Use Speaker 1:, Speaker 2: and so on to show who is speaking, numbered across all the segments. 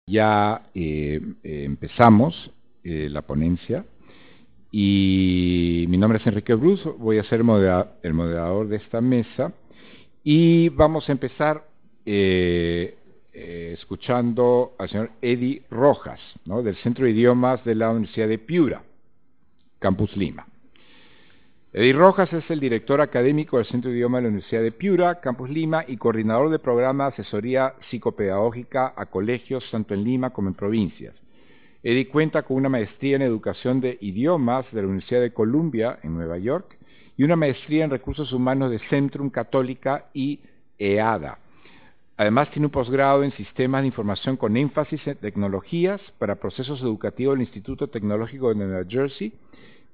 Speaker 1: Ya empezamos la ponencia y mi nombre es Enrique Bruce, voy a ser el moderador de esta mesa y vamos a empezar escuchando al señor Eddie Rojas, ¿no?, del Centro de Idiomas de la Universidad de Piura, Campus Lima. Eddie Rojas es el director académico del Centro de Idiomas de la Universidad de Piura, Campus Lima, y coordinador del programa de asesoría psicopedagógica a colegios tanto en Lima como en provincias. Eddie cuenta con una maestría en educación de idiomas de la Universidad de Columbia, en Nueva York, y una maestría en recursos humanos de Centrum Católica y EADA. Además, tiene un posgrado en sistemas de información con énfasis en tecnologías para procesos educativos del Instituto Tecnológico de Nueva Jersey,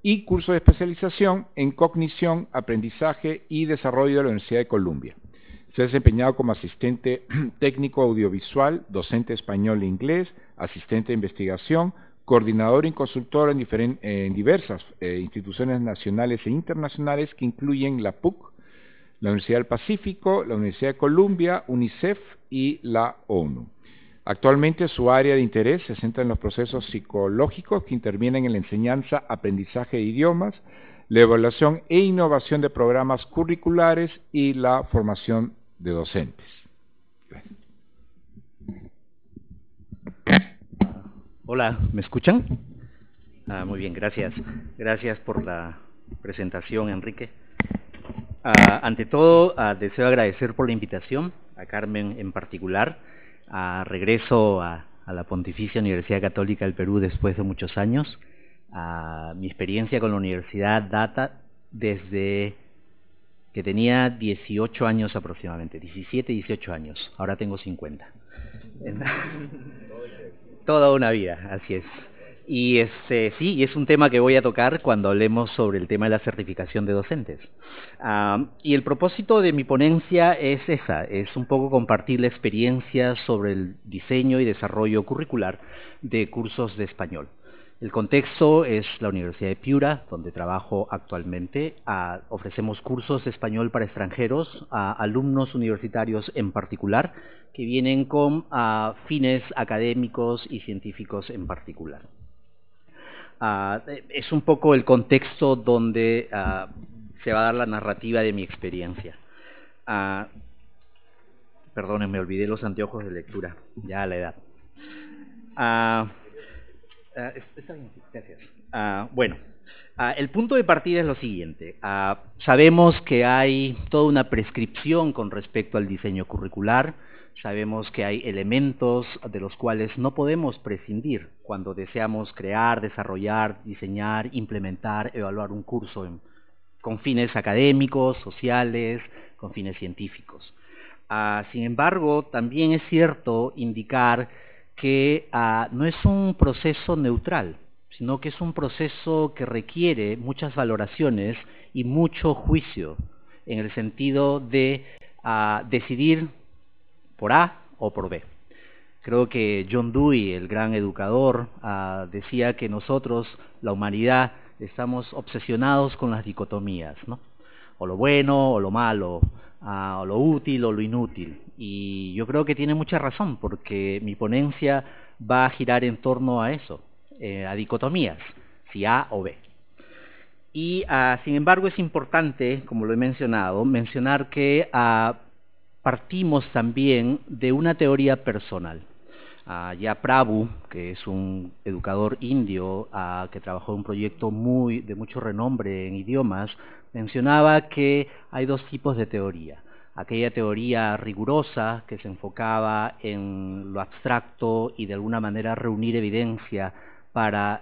Speaker 1: y curso de especialización en cognición, aprendizaje y desarrollo de la Universidad de Columbia. Se ha desempeñado como asistente técnico audiovisual, docente español e inglés, asistente de investigación, coordinador y consultor en diversas instituciones nacionales e internacionales que incluyen la PUC, la Universidad del Pacífico, la Universidad de Columbia, UNICEF y la ONU. Actualmente su área de interés se centra en los procesos psicológicos que intervienen en la enseñanza, aprendizaje de idiomas, la evaluación e innovación de programas curriculares y la formación de docentes.
Speaker 2: Hola, ¿me escuchan? Muy bien, gracias. Gracias por la presentación, Enrique. Ante todo, deseo agradecer por la invitación, a Carmen en particular. Regreso a la Pontificia Universidad Católica del Perú después de muchos años. Mi experiencia con la universidad data desde que tenía 18 años aproximadamente, 17, 18 años. Ahora tengo 50. Toda una vida, así es. Y sí, es un tema que voy a tocar cuando hablemos sobre el tema de la certificación de docentes. Y el propósito de mi ponencia es un poco compartir la experiencia sobre el diseño y desarrollo curricular de cursos de español. El contexto es la Universidad de Piura, donde trabajo actualmente. Ofrecemos cursos de español para extranjeros, a alumnos universitarios en particular, que vienen con fines académicos y científicos en particular. Es un poco el contexto donde se va a dar la narrativa de mi experiencia. Perdón, me olvidé los anteojos de lectura, ya a la edad. Está bien, gracias. Bueno, el punto de partida es lo siguiente. Sabemos que hay toda una prescripción con respecto al diseño curricular. Sabemos que hay elementos de los cuales no podemos prescindir cuando deseamos crear, desarrollar, diseñar, implementar, evaluar un curso con fines académicos, sociales, con fines científicos. Sin embargo, también es cierto indicar que no es un proceso neutral, sino que es un proceso que requiere muchas valoraciones y mucho juicio, en el sentido de decidir por A o por B. Creo que John Dewey, el gran educador, decía que nosotros, la humanidad, estamos obsesionados con las dicotomías, ¿no? O lo bueno o lo malo, o lo útil o lo inútil. Y yo creo que tiene mucha razón, porque mi ponencia va a girar en torno a eso, a dicotomías, si A o B. Y sin embargo es importante, como lo he mencionado, mencionar que partimos también de una teoría personal. Ya Prabhu, que es un educador indio que trabajó en un proyecto de mucho renombre en idiomas, mencionaba que hay dos tipos de teoría. Aquella teoría rigurosa que se enfocaba en lo abstracto y de alguna manera reunir evidencia para,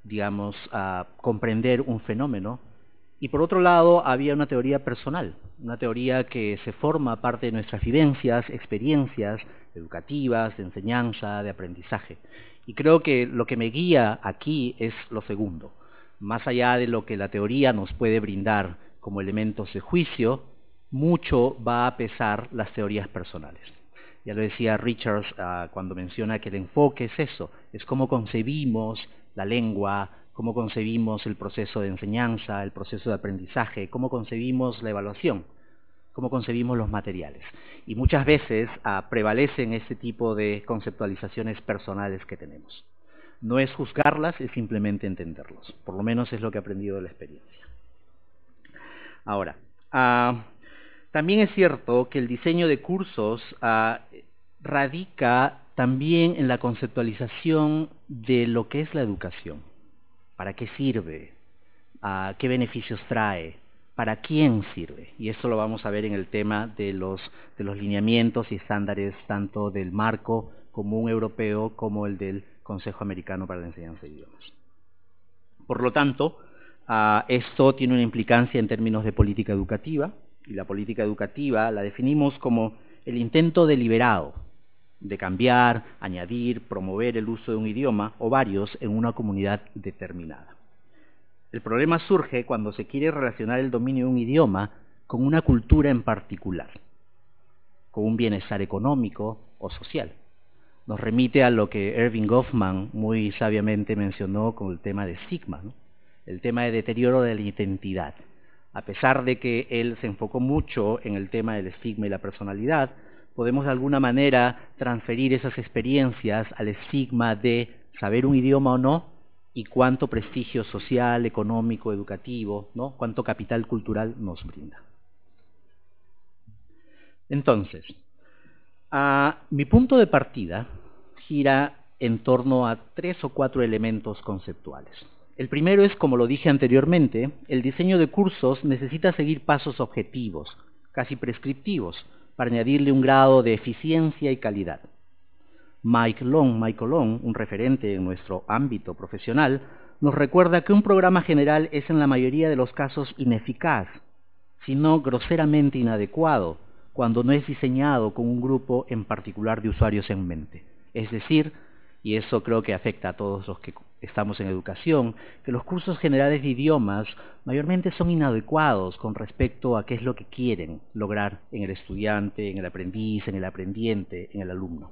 Speaker 2: digamos, comprender un fenómeno. Y por otro lado había una teoría personal, una teoría que se forma parte de nuestras vivencias, experiencias educativas, de enseñanza, de aprendizaje. Y creo que lo que me guía aquí es lo segundo. Más allá de lo que la teoría nos puede brindar como elementos de juicio, mucho va a pesar las teorías personales. Ya lo decía Richards cuando menciona que el enfoque es eso, es cómo concebimos la lengua, cómo concebimos el proceso de enseñanza, el proceso de aprendizaje, cómo concebimos la evaluación. cómo concebimos los materiales. Y muchas veces prevalecen este tipo de conceptualizaciones personales que tenemos. No es juzgarlas, es simplemente entenderlos. Por lo menos es lo que he aprendido de la experiencia. Ahora, también es cierto que el diseño de cursos radica también en la conceptualización de lo que es la educación. ¿Para qué sirve? ¿Qué beneficios trae? ¿Para quién sirve? Y esto lo vamos a ver en el tema de los lineamientos y estándares tanto del marco común europeo como el del Consejo Americano para la Enseñanza de Idiomas. Por lo tanto, esto tiene una implicancia en términos de política educativa, y la política educativa la definimos como el intento deliberado de cambiar, añadir, promover el uso de un idioma o varios en una comunidad determinada. El problema surge cuando se quiere relacionar el dominio de un idioma con una cultura en particular, con un bienestar económico o social. Nos remite a lo que Erving Goffman muy sabiamente mencionó con el tema de estigma, ¿no? El tema de deterioro de la identidad. A pesar de que él se enfocó mucho en el tema del estigma y la personalidad, podemos de alguna manera transferir esas experiencias al estigma de saber un idioma o no, y cuánto prestigio social, económico, educativo, ¿no? Cuánto capital cultural nos brinda. Entonces, mi punto de partida gira en torno a 3 o 4 elementos conceptuales. El primero es, como lo dije anteriormente, el diseño de cursos necesita seguir pasos objetivos, casi prescriptivos, para añadirle un grado de eficiencia y calidad. Michael Long, un referente en nuestro ámbito profesional, nos recuerda que un programa general es en la mayoría de los casos ineficaz, sino groseramente inadecuado, cuando no es diseñado con un grupo en particular de usuarios en mente. Es decir, y eso creo que afecta a todos los que estamos en educación, que los cursos generales de idiomas mayormente son inadecuados con respecto a qué es lo que quieren lograr en el estudiante, en el aprendiz, en el aprendiente, en el alumno.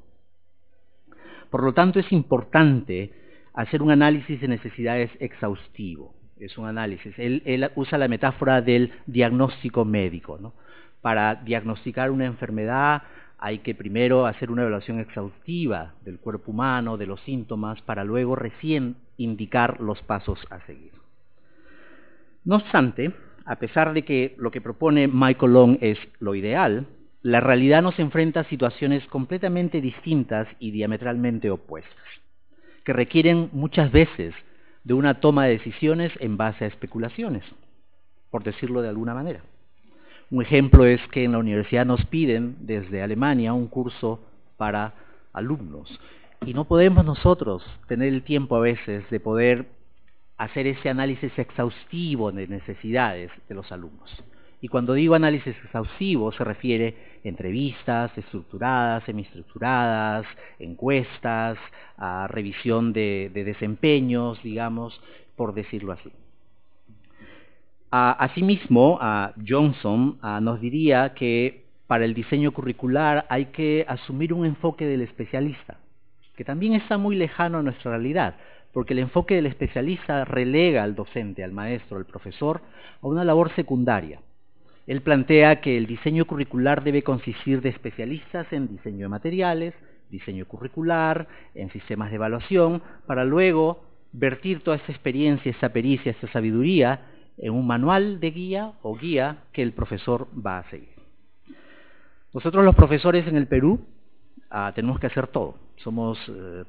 Speaker 2: Por lo tanto, es importante hacer un análisis de necesidades exhaustivo. Es un análisis. Él usa la metáfora del diagnóstico médico, ¿no? Para diagnosticar una enfermedad hay que primero hacer una evaluación exhaustiva del cuerpo humano, de los síntomas, para luego recién indicar los pasos a seguir. No obstante, a pesar de que lo que propone Michael Long es lo ideal, la realidad nos enfrenta a situaciones completamente distintas y diametralmente opuestas, que requieren muchas veces de una toma de decisiones en base a especulaciones, por decirlo de alguna manera. Un ejemplo es que en la universidad nos piden desde Alemania un curso para alumnos y no podemos nosotros tener el tiempo a veces de poder hacer ese análisis exhaustivo de necesidades de los alumnos. Y cuando digo análisis exhaustivo se refiere a entrevistas estructuradas, semiestructuradas, encuestas, a revisión de desempeños, digamos, por decirlo así. Asimismo, Johnson nos diría que para el diseño curricular hay que asumir un enfoque del especialista, que también está muy lejano a nuestra realidad, porque el enfoque del especialista relega al docente, al maestro, al profesor, a una labor secundaria. Él plantea que el diseño curricular debe consistir de especialistas en diseño de materiales, diseño curricular, en sistemas de evaluación, para luego vertir toda esta experiencia, esta pericia, esta sabiduría en un manual de guía o guía que el profesor va a seguir. Nosotros los profesores en el Perú tenemos que hacer todo, somos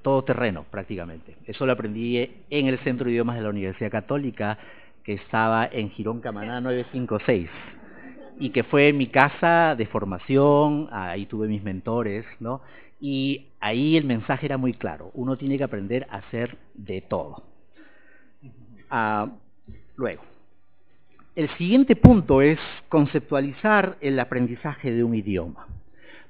Speaker 2: todoterreno prácticamente. Eso lo aprendí en el Centro de Idiomas de la Universidad Católica, que estaba en Girón Camaná 956, y que fue mi casa de formación. Ahí tuve mis mentores, ¿no? Y ahí el mensaje era muy claro, uno tiene que aprender a hacer de todo. Luego, el siguiente punto es conceptualizar el aprendizaje de un idioma.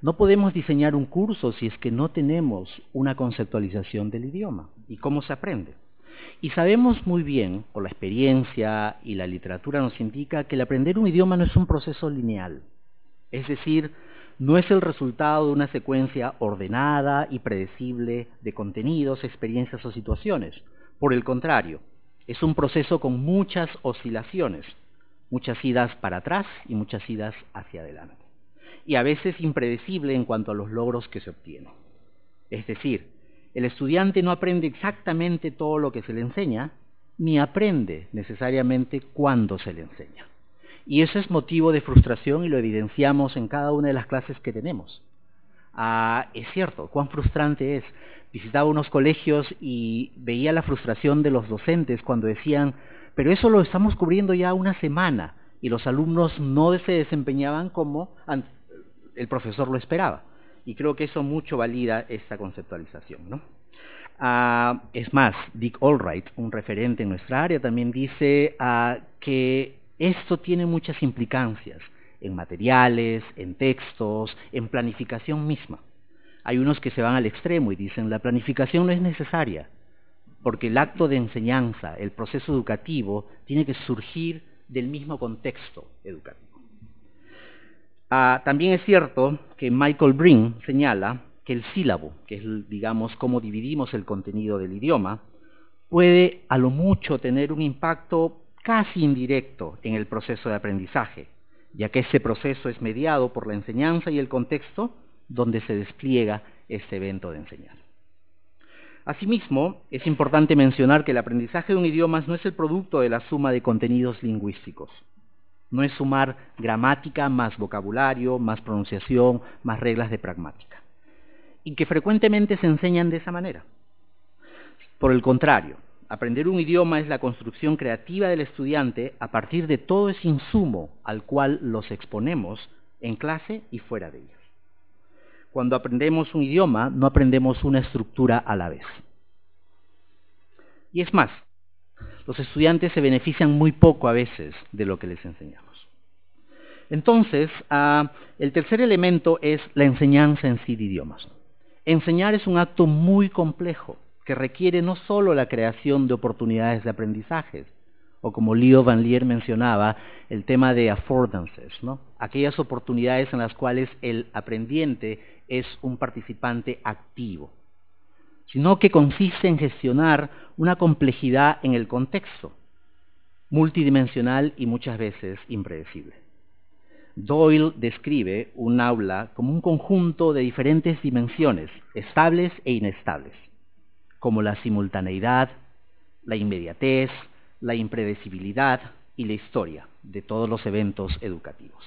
Speaker 2: No podemos diseñar un curso si es que no tenemos una conceptualización del idioma y cómo se aprende. Y sabemos muy bien, por la experiencia y la literatura nos indica, que el aprender un idioma no es un proceso lineal. Es decir, no es el resultado de una secuencia ordenada y predecible de contenidos, experiencias o situaciones. Por el contrario, es un proceso con muchas oscilaciones, muchas idas para atrás y muchas idas hacia adelante. y a veces impredecible en cuanto a los logros que se obtienen. Es decir, el estudiante no aprende exactamente todo lo que se le enseña, ni aprende necesariamente cuándo se le enseña. Y eso es motivo de frustración y lo evidenciamos en cada una de las clases que tenemos. Es cierto, cuán frustrante es. Visitaba unos colegios y veía la frustración de los docentes cuando decían, pero eso lo estamos cubriendo ya una semana, y los alumnos no se desempeñaban como el profesor lo esperaba. Y creo que eso mucho valida esta conceptualización, ¿no? Es más, Dick Allwright, un referente en nuestra área, también dice que esto tiene muchas implicancias en materiales, en textos, en planificación misma. Hay unos que se van al extremo y dicen la planificación no es necesaria, porque el acto de enseñanza, el proceso educativo, tiene que surgir del mismo contexto educativo. También es cierto que Michael Breen señala que el sílabo, que es, digamos, cómo dividimos el contenido del idioma, puede a lo mucho tener un impacto casi indirecto en el proceso de aprendizaje, ya que ese proceso es mediado por la enseñanza y el contexto donde se despliega este evento de enseñar. Asimismo, es importante mencionar que el aprendizaje de un idioma no es el producto de la suma de contenidos lingüísticos. No es sumar gramática más vocabulario, más pronunciación, más reglas de pragmática. Y que frecuentemente se enseñan de esa manera. Por el contrario, aprender un idioma es la construcción creativa del estudiante a partir de todo ese insumo al cual los exponemos en clase y fuera de ella. Cuando aprendemos un idioma, no aprendemos una estructura a la vez. Y es más, los estudiantes se benefician muy poco a veces de lo que les enseñamos. Entonces, el tercer elemento es la enseñanza en sí de idiomas. Enseñar es un acto muy complejo que requiere no solo la creación de oportunidades de aprendizaje, o como Leo Van Lier mencionaba, el tema de affordances, ¿no? Aquellas oportunidades en las cuales el aprendiente es un participante activo, sino que consiste en gestionar una complejidad en el contexto, multidimensional y muchas veces impredecible. Doyle describe un aula como un conjunto de diferentes dimensiones, estables e inestables, como la simultaneidad, la inmediatez, la impredecibilidad y la historia de todos los eventos educativos.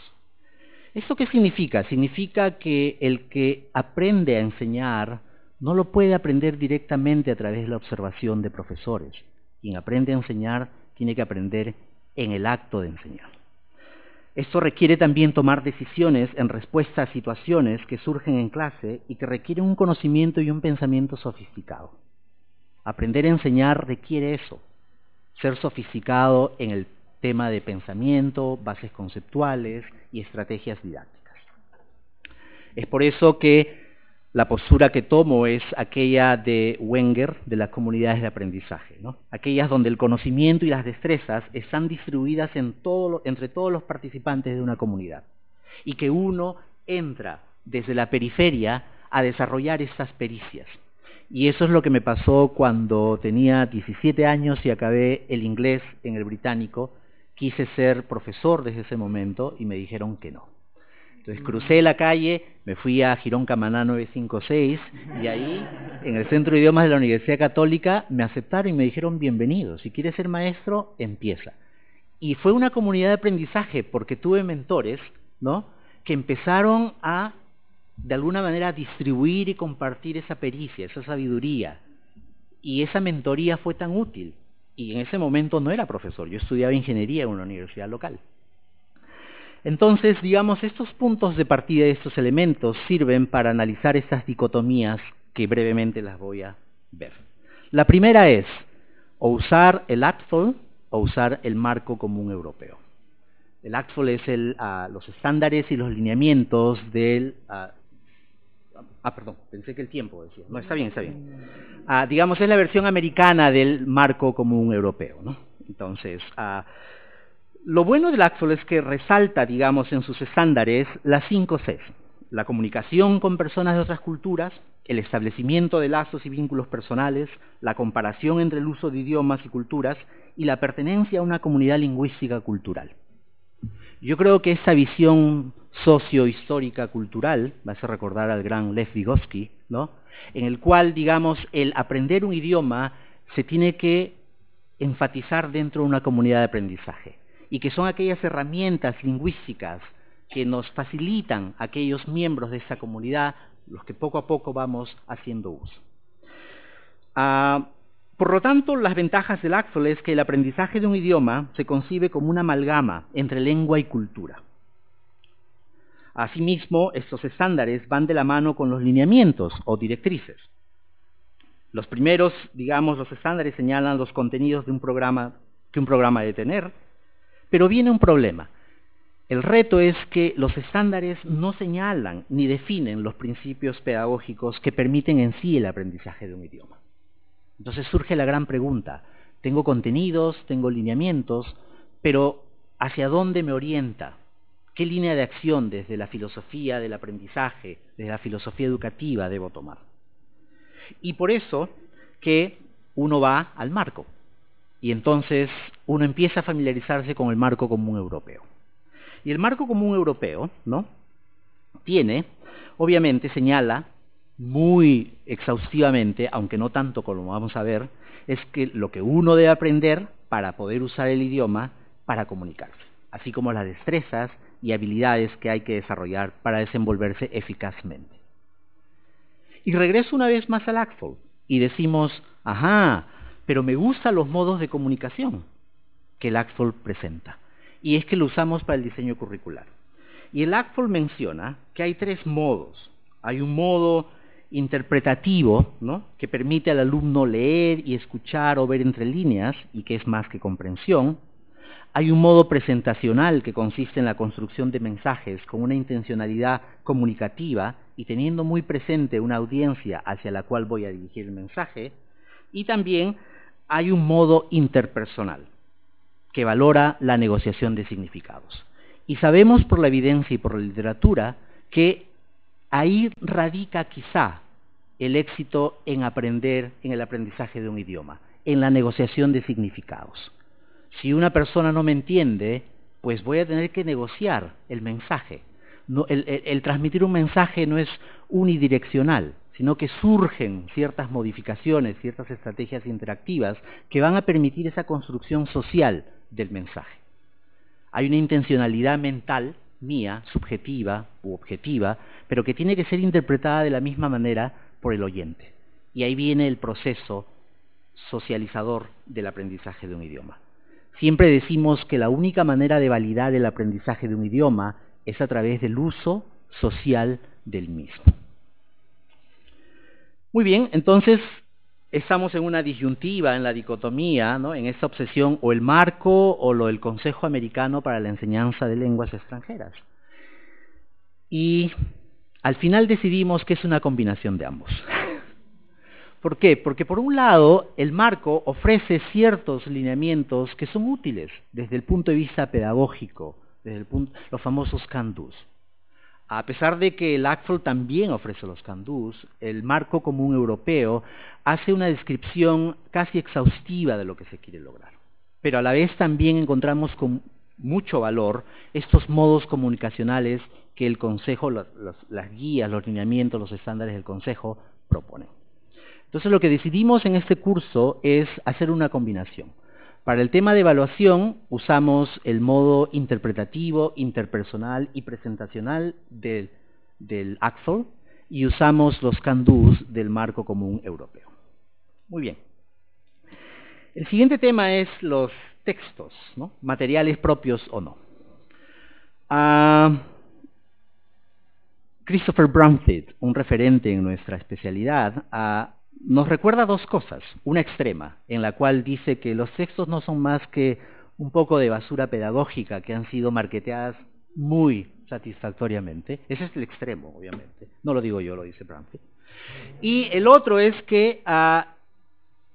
Speaker 2: ¿Esto qué significa? Significa que el que aprende a enseñar no lo puede aprender directamente a través de la observación de profesores. Quien aprende a enseñar tiene que aprender en el acto de enseñar. Esto requiere también tomar decisiones en respuesta a situaciones que surgen en clase y que requieren un conocimiento y un pensamiento sofisticado. Aprender a enseñar requiere eso, ser sofisticado en el tema de pensamiento, bases conceptuales y estrategias didácticas. Es por eso que la postura que tomo es aquella de Wenger, de las comunidades de aprendizaje, ¿no? Aquellas donde el conocimiento y las destrezas están distribuidas entre todos los participantes de una comunidad, y que uno entra desde la periferia a desarrollar estas pericias. Y eso es lo que me pasó cuando tenía 17 años y acabé el inglés en el británico. Quise ser profesor desde ese momento y me dijeron que no. Entonces crucé la calle, me fui a Girón Camaná 956 y ahí, en el Centro de Idiomas de la Universidad Católica, me aceptaron y me dijeron bienvenido, si quieres ser maestro, empieza. Y fue una comunidad de aprendizaje porque tuve mentores, ¿no?, que empezaron a, de alguna manera, distribuir y compartir esa pericia, esa sabiduría. Y esa mentoría fue tan útil. Y en ese momento no era profesor, yo estudiaba ingeniería en una universidad local. Entonces, digamos, estos puntos de partida de estos elementos sirven para analizar estas dicotomías que brevemente las voy a ver. La primera es o usar el ACTFL o usar el marco común europeo. El ACTFL es los estándares y los lineamientos del... perdón, pensé que el tiempo decía. No, está bien, está bien. Digamos, es la versión americana del marco común europeo, ¿no? Entonces, lo bueno del ACTFL es que resalta, digamos, en sus estándares las 5 Cs. La comunicación con personas de otras culturas, el establecimiento de lazos y vínculos personales, la comparación entre el uso de idiomas y culturas y la pertenencia a una comunidad lingüística cultural. Yo creo que esa visión sociohistórica cultural me hace recordar al gran Lev Vygotsky, ¿no? En el cual, digamos, el aprender un idioma se tiene que enfatizar dentro de una comunidad de aprendizaje, y que son aquellas herramientas lingüísticas que nos facilitan a aquellos miembros de esa comunidad, los que poco a poco vamos haciendo uso. Por lo tanto, las ventajas del ACTFL es que el aprendizaje de un idioma se concibe como una amalgama entre lengua y cultura. Asimismo, estos estándares van de la mano con los lineamientos o directrices. Los primeros, digamos, los estándares señalan los contenidos de un programa que un programa debe tener, pero viene un problema. El reto es que los estándares no señalan ni definen los principios pedagógicos que permiten en sí el aprendizaje de un idioma. Entonces surge la gran pregunta: tengo contenidos, tengo lineamientos, pero ¿hacia dónde me orienta? ¿Qué línea de acción desde la filosofía del aprendizaje, desde la filosofía educativa debo tomar? Y por eso que uno va al marco, y entonces uno empieza a familiarizarse con el marco común europeo. Y el marco común europeo, ¿no?, tiene, obviamente, señala muy exhaustivamente, aunque no tanto como vamos a ver, es que lo que uno debe aprender para poder usar el idioma para comunicarse, así como las destrezas y habilidades que hay que desarrollar para desenvolverse eficazmente. Y regreso una vez más al ACTFL y decimos, ajá, pero me gustan los modos de comunicación que el ACTFL presenta, y es que lo usamos para el diseño curricular. Y el ACTFL menciona que hay tres modos. Hay un modo interpretativo, ¿no?, que permite al alumno leer y escuchar o ver entre líneas, y que es más que comprensión. Hay un modo presentacional que consiste en la construcción de mensajes con una intencionalidad comunicativa y teniendo muy presente una audiencia hacia la cual voy a dirigir el mensaje. Y también hay un modo interpersonal que valora la negociación de significados. Y sabemos por la evidencia y por la literatura que ahí radica quizá el éxito en aprender, en el aprendizaje de un idioma, en la negociación de significados. Si una persona no me entiende, pues voy a tener que negociar el mensaje. No, el transmitir un mensaje no es unidireccional, sino que surgen ciertas modificaciones, ciertas estrategias interactivas que van a permitir esa construcción social del mensaje. Hay una intencionalidad mental mía, subjetiva u objetiva, pero que tiene que ser interpretada de la misma manera por el oyente. Y ahí viene el proceso socializador del aprendizaje de un idioma. Siempre decimos que la única manera de validar el aprendizaje de un idioma es a través del uso social del mismo. Muy bien, entonces estamos en una disyuntiva, en la dicotomía, ¿no?, en esta obsesión, o el marco o lo del Consejo Americano para la Enseñanza de Lenguas Extranjeras. Y al final decidimos que es una combinación de ambos. ¿Por qué? Porque por un lado el marco ofrece ciertos lineamientos que son útiles desde el punto de vista pedagógico, desde los famosos can-dos. A pesar de que el ACTFL también ofrece los can-dos, el marco común europeo hace una descripción casi exhaustiva de lo que se quiere lograr. Pero a la vez también encontramos con mucho valor estos modos comunicacionales que el Consejo, las guías, los lineamientos, los estándares del Consejo proponen. Entonces lo que decidimos en este curso es hacer una combinación. Para el tema de evaluación usamos el modo interpretativo, interpersonal y presentacional del ACTFL y usamos los can-dos del marco común europeo. Muy bien. El siguiente tema es los textos, ¿no?, materiales propios o no. Christopher Brumfield, un referente en nuestra especialidad, nos recuerda dos cosas. Una extrema, en la cual dice que los textos no son más que un poco de basura pedagógica que han sido marketeadas muy satisfactoriamente. Ese es el extremo, obviamente. No lo digo yo, lo dice Brumfield. Y el otro es que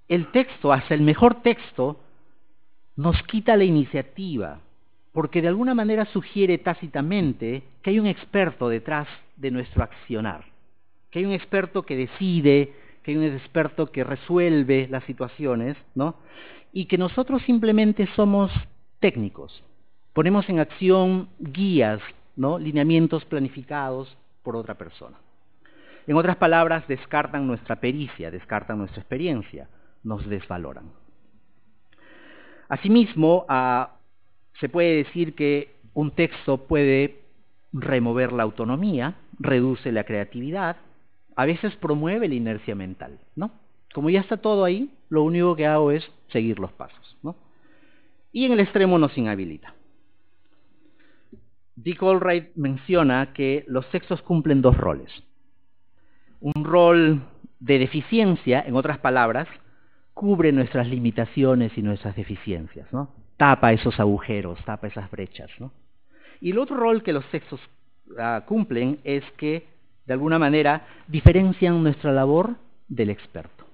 Speaker 2: el texto, hasta el mejor texto, nos quita la iniciativa, porque de alguna manera sugiere tácitamente que hay un experto detrás de nuestro accionar, que hay un experto que decide, que hay un experto que resuelve las situaciones, ¿no?, y que nosotros simplemente somos técnicos, ponemos en acción guías, ¿no? Lineamientos planificados por otra persona. En otras palabras, descartan nuestra pericia, descartan nuestra experiencia, nos desvaloran. Asimismo, se puede decir que un texto puede remover la autonomía, reduce la creatividad, a veces promueve la inercia mental, ¿no? Como ya está todo ahí, lo único que hago es seguir los pasos, ¿no? Y en el extremo nos inhabilita. Dick Allwright menciona que los textos cumplen dos roles. Un rol de deficiencia, en otras palabras, cubre nuestras limitaciones y nuestras deficiencias, ¿no? Tapa esos agujeros, tapa esas brechas, ¿no? Y el otro rol que los textos cumplen es que, de alguna manera, diferencian nuestra labor del experto.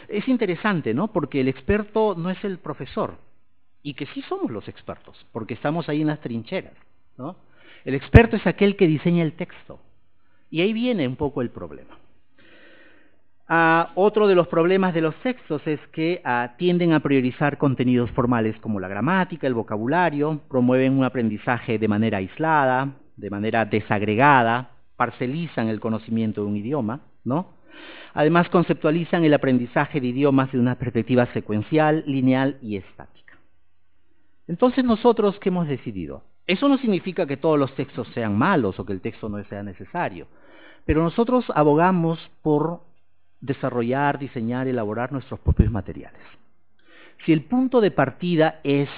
Speaker 2: Es interesante, ¿no? Porque el experto no es el profesor, y que sí somos los expertos, porque estamos ahí en las trincheras, ¿no? El experto es aquel que diseña el texto, y ahí viene un poco el problema. Otro de los problemas de los textos es que tienden a priorizar contenidos formales como la gramática, el vocabulario, promueven un aprendizaje de manera aislada, de manera desagregada, parcelizan el conocimiento de un idioma, ¿no? Además, conceptualizan el aprendizaje de idiomas de una perspectiva secuencial, lineal y estática. Entonces, ¿nosotros qué hemos decidido? Eso no significa que todos los textos sean malos o que el texto no sea necesario, pero nosotros abogamos por desarrollar, diseñar, elaborar nuestros propios materiales. Si el punto de partida es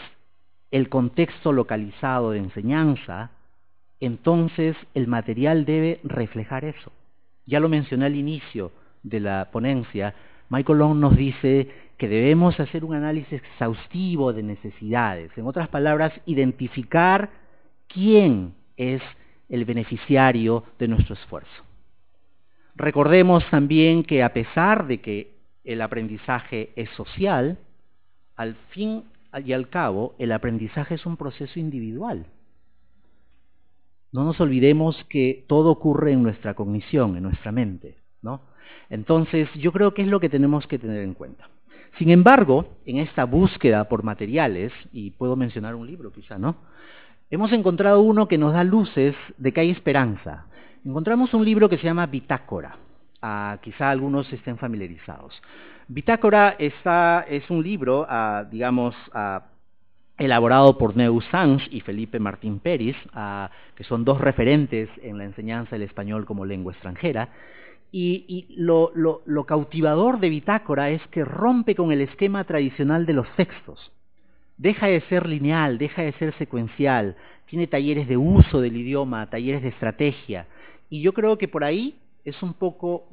Speaker 2: el contexto localizado de enseñanza, entonces el material debe reflejar eso. Ya lo mencioné al inicio de la ponencia, Michael Long nos dice que debemos hacer un análisis exhaustivo de necesidades. En otras palabras, identificar quién es el beneficiario de nuestro esfuerzo. Recordemos también que a pesar de que el aprendizaje es social, al fin y al cabo, el aprendizaje es un proceso individual. No nos olvidemos que todo ocurre en nuestra cognición, en nuestra mente, ¿no? Entonces, yo creo que es lo que tenemos que tener en cuenta. Sin embargo, en esta búsqueda por materiales, y puedo mencionar un libro quizá, ¿no? Hemos encontrado uno que nos da luces de que hay esperanza. Encontramos un libro que se llama Bitácora. Quizá algunos estén familiarizados. Bitácora es un libro, elaborado por Neu Sanz y Felipe Martín Peris, que son dos referentes en la enseñanza del español como lengua extranjera. Y lo cautivador de Bitácora es que rompe con el esquema tradicional de los textos. Deja de ser lineal, deja de ser secuencial, tiene talleres de uso del idioma, talleres de estrategia. Y yo creo que por ahí es un poco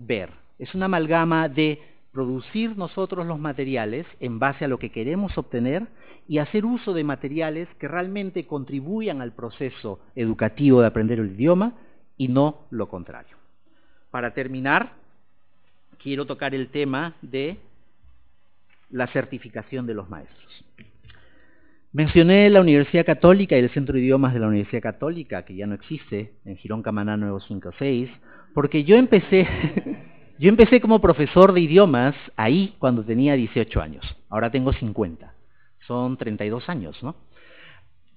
Speaker 2: es una amalgama de producir nosotros los materiales en base a lo que queremos obtener y hacer uso de materiales que realmente contribuyan al proceso educativo de aprender el idioma y no lo contrario. Para terminar, quiero tocar el tema de la certificación de los maestros. Mencioné la Universidad Católica y el Centro de Idiomas de la Universidad Católica, que ya no existe, en Girón Camaná 956, porque yo empecé como profesor de idiomas ahí cuando tenía 18 años. Ahora tengo 50. Son 32 años, ¿no?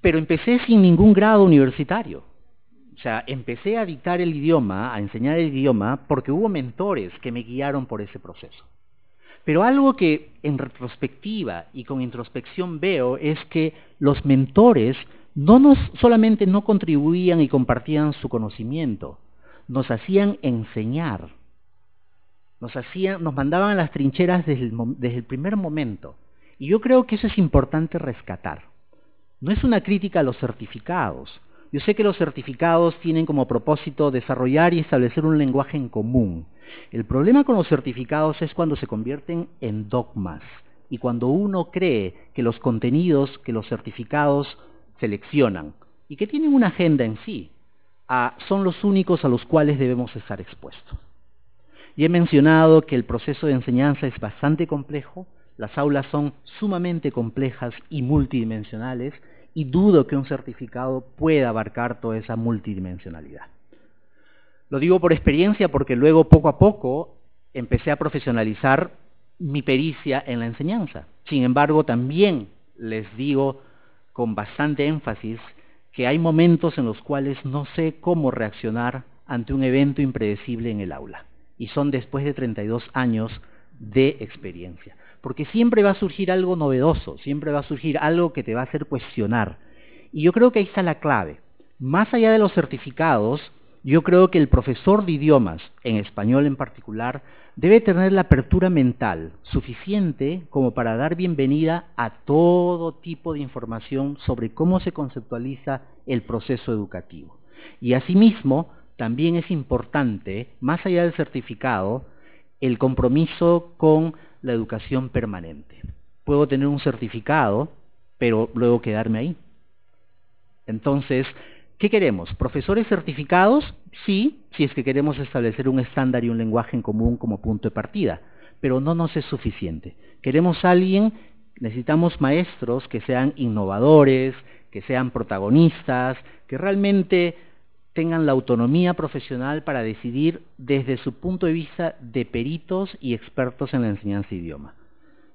Speaker 2: Pero empecé sin ningún grado universitario. O sea, empecé a dictar el idioma, a enseñar el idioma, porque hubo mentores que me guiaron por ese proceso. Pero algo que en retrospectiva y con introspección veo es que los mentores solamente no contribuían y compartían su conocimiento, nos hacían enseñar, nos mandaban a las trincheras desde el primer momento. Y yo creo que eso es importante rescatar. No es una crítica a los certificados. Yo sé que los certificados tienen como propósito desarrollar y establecer un lenguaje en común. El problema con los certificados es cuando se convierten en dogmas y cuando uno cree que los contenidos que los certificados seleccionan y que tienen una agenda en sí, son los únicos a los cuales debemos estar expuestos. Y he mencionado que el proceso de enseñanza es bastante complejo, las aulas son sumamente complejas y multidimensionales, y dudo que un certificado pueda abarcar toda esa multidimensionalidad. Lo digo por experiencia porque luego, poco a poco, empecé a profesionalizar mi pericia en la enseñanza. Sin embargo, también les digo con bastante énfasis que hay momentos en los cuales no sé cómo reaccionar ante un evento impredecible en el aula. Y son después de 32 años de experiencia. Porque siempre va a surgir algo novedoso, siempre va a surgir algo que te va a hacer cuestionar. Y yo creo que ahí está la clave. Más allá de los certificados, yo creo que el profesor de idiomas, en español en particular, debe tener la apertura mental suficiente como para dar bienvenida a todo tipo de información sobre cómo se conceptualiza el proceso educativo. Y asimismo, también es importante, más allá del certificado, el compromiso con la educación permanente. Puedo tener un certificado, pero luego quedarme ahí. Entonces, ¿qué queremos? ¿Profesores certificados? Sí, si es que queremos establecer un estándar y un lenguaje en común como punto de partida, pero no nos es suficiente. Queremos necesitamos maestros que sean innovadores, que sean protagonistas, que realmente tengan la autonomía profesional para decidir desde su punto de vista de peritos y expertos en la enseñanza de idioma.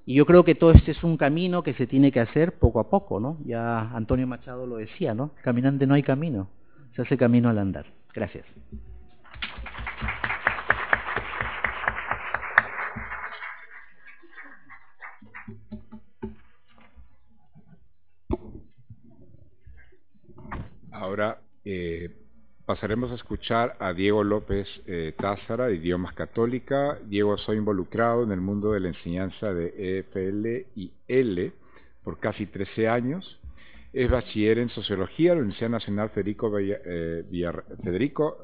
Speaker 2: Y yo creo que todo este es un camino que se tiene que hacer poco a poco, ¿no? Ya Antonio Machado lo decía, ¿no? Caminante no hay camino, se hace camino al andar. Gracias.
Speaker 1: Ahora pasaremos a escuchar a Diego López Tázara, de Idiomas Católica. Diego ha involucrado en el mundo de la enseñanza de EFL y L por casi 13 años. Es bachiller en Sociología de la Universidad Nacional Federico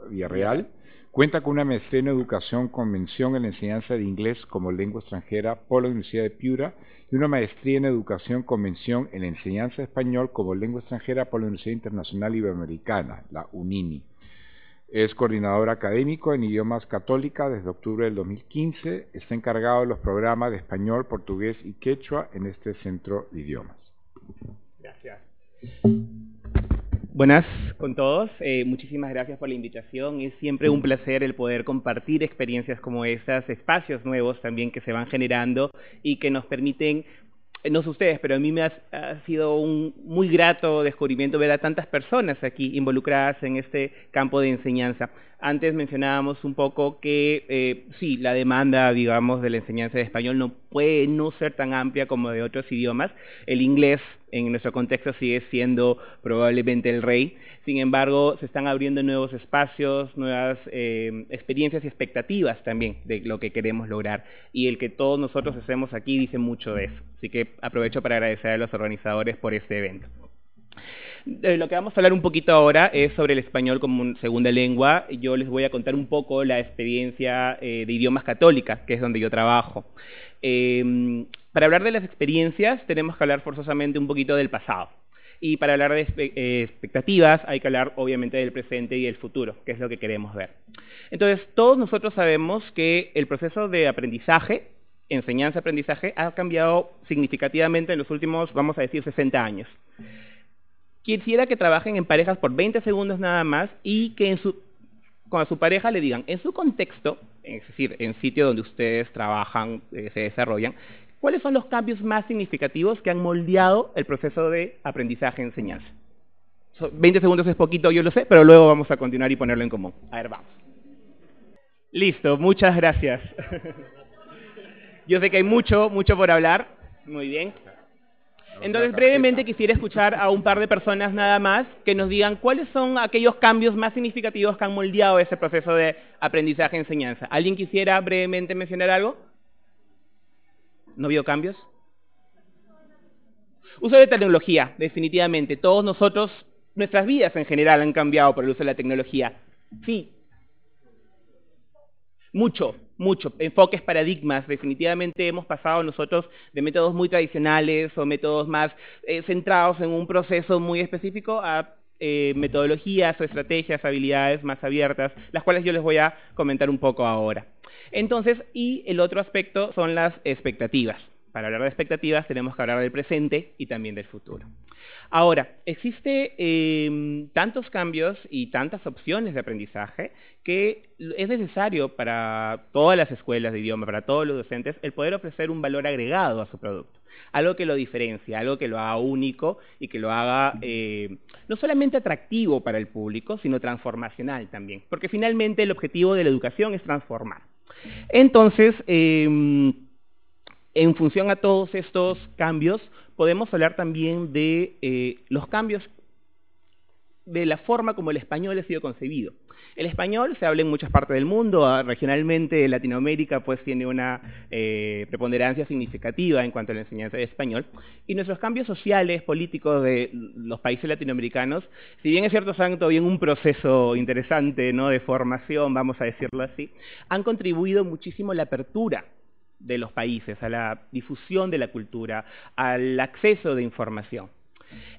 Speaker 1: Villarreal. Cuenta con una maestría en Educación con mención en la enseñanza de inglés como lengua extranjera por la Universidad de Piura y una maestría en Educación con mención en la enseñanza de español como lengua extranjera por la Universidad Internacional Iberoamericana, la UNINI. Es coordinador académico en Idiomas Católica desde octubre del 2015. Está encargado de los programas de español, portugués y quechua en este centro de idiomas.
Speaker 3: Gracias. Buenas con todos, muchísimas gracias por la invitación. Es siempre un placer el poder compartir experiencias como estas, espacios nuevos también que se van generando y que nos permiten, no sé ustedes, pero a mí me ha sido un muy grato descubrimiento ver a tantas personas aquí involucradas en este campo de enseñanza. Antes mencionábamos un poco que sí, la demanda, digamos, de la enseñanza de español no puede no ser tan amplia como de otros idiomas. El inglés, en nuestro contexto, sigue siendo probablemente el rey. Sin embargo, se están abriendo nuevos espacios, nuevas experiencias y expectativas también de lo que queremos lograr. Y el que todos nosotros hacemos aquí dice mucho de eso. Así que aprovecho para agradecer a los organizadores por este evento. Lo que vamos a hablar un poquito ahora es sobre el español como segunda lengua. Yo les voy a contar un poco la experiencia de Idiomas Católica, que es donde yo trabajo. Para hablar de las experiencias tenemos que hablar forzosamente un poquito del pasado. Y para hablar de expectativas hay que hablar obviamente del presente y del futuro, que es lo que queremos ver. Entonces, todos nosotros sabemos que el proceso de aprendizaje, enseñanza-aprendizaje, ha cambiado significativamente en los últimos, vamos a decir, 60 años. Quisiera que trabajen en parejas por 20 segundos nada más y que con su pareja le digan, en su contexto, es decir, en sitio donde ustedes trabajan, se desarrollan, ¿cuáles son los cambios más significativos que han moldeado el proceso de aprendizaje-enseñanza? 20 segundos es poquito, yo lo sé, pero luego vamos a continuar y ponerlo en común. A ver, vamos. Listo, muchas gracias. Yo sé que hay mucho por hablar. Muy bien. Entonces, brevemente quisiera escuchar a un par de personas nada más que nos digan cuáles son aquellos cambios más significativos que han moldeado ese proceso de aprendizaje-enseñanza. ¿Alguien quisiera brevemente mencionar algo? ¿No vio cambios? Uso de tecnología, definitivamente. Todos nosotros, nuestras vidas en general han cambiado por el uso de la tecnología. Sí. Mucho. Enfoques, paradigmas. Definitivamente hemos pasado nosotros de métodos muy tradicionales o métodos más centrados en un proceso muy específico a metodologías o estrategias, habilidades más abiertas, las cuales yo les voy a comentar un poco ahora. Entonces, y el otro aspecto son las expectativas. Para hablar de expectativas tenemos que hablar del presente y también del futuro. Ahora, existe tantos cambios y tantas opciones de aprendizaje que es necesario para todas las escuelas de idioma, para todos los docentes, el poder ofrecer un valor agregado a su producto. Algo que lo diferencia, algo que lo haga único y que lo haga no solamente atractivo para el público, sino transformacional también. Porque finalmente el objetivo de la educación es transformar. Entonces, en función a todos estos cambios, podemos hablar también de los cambios de la forma como el español ha sido concebido. El español se habla en muchas partes del mundo, regionalmente Latinoamérica pues tiene una preponderancia significativa en cuanto a la enseñanza de español, y nuestros cambios sociales, políticos de los países latinoamericanos, si bien es cierto están todavía en un proceso interesante, ¿no?, de formación, vamos a decirlo así, han contribuido muchísimo a la apertura de los países, a la difusión de la cultura, al acceso de información.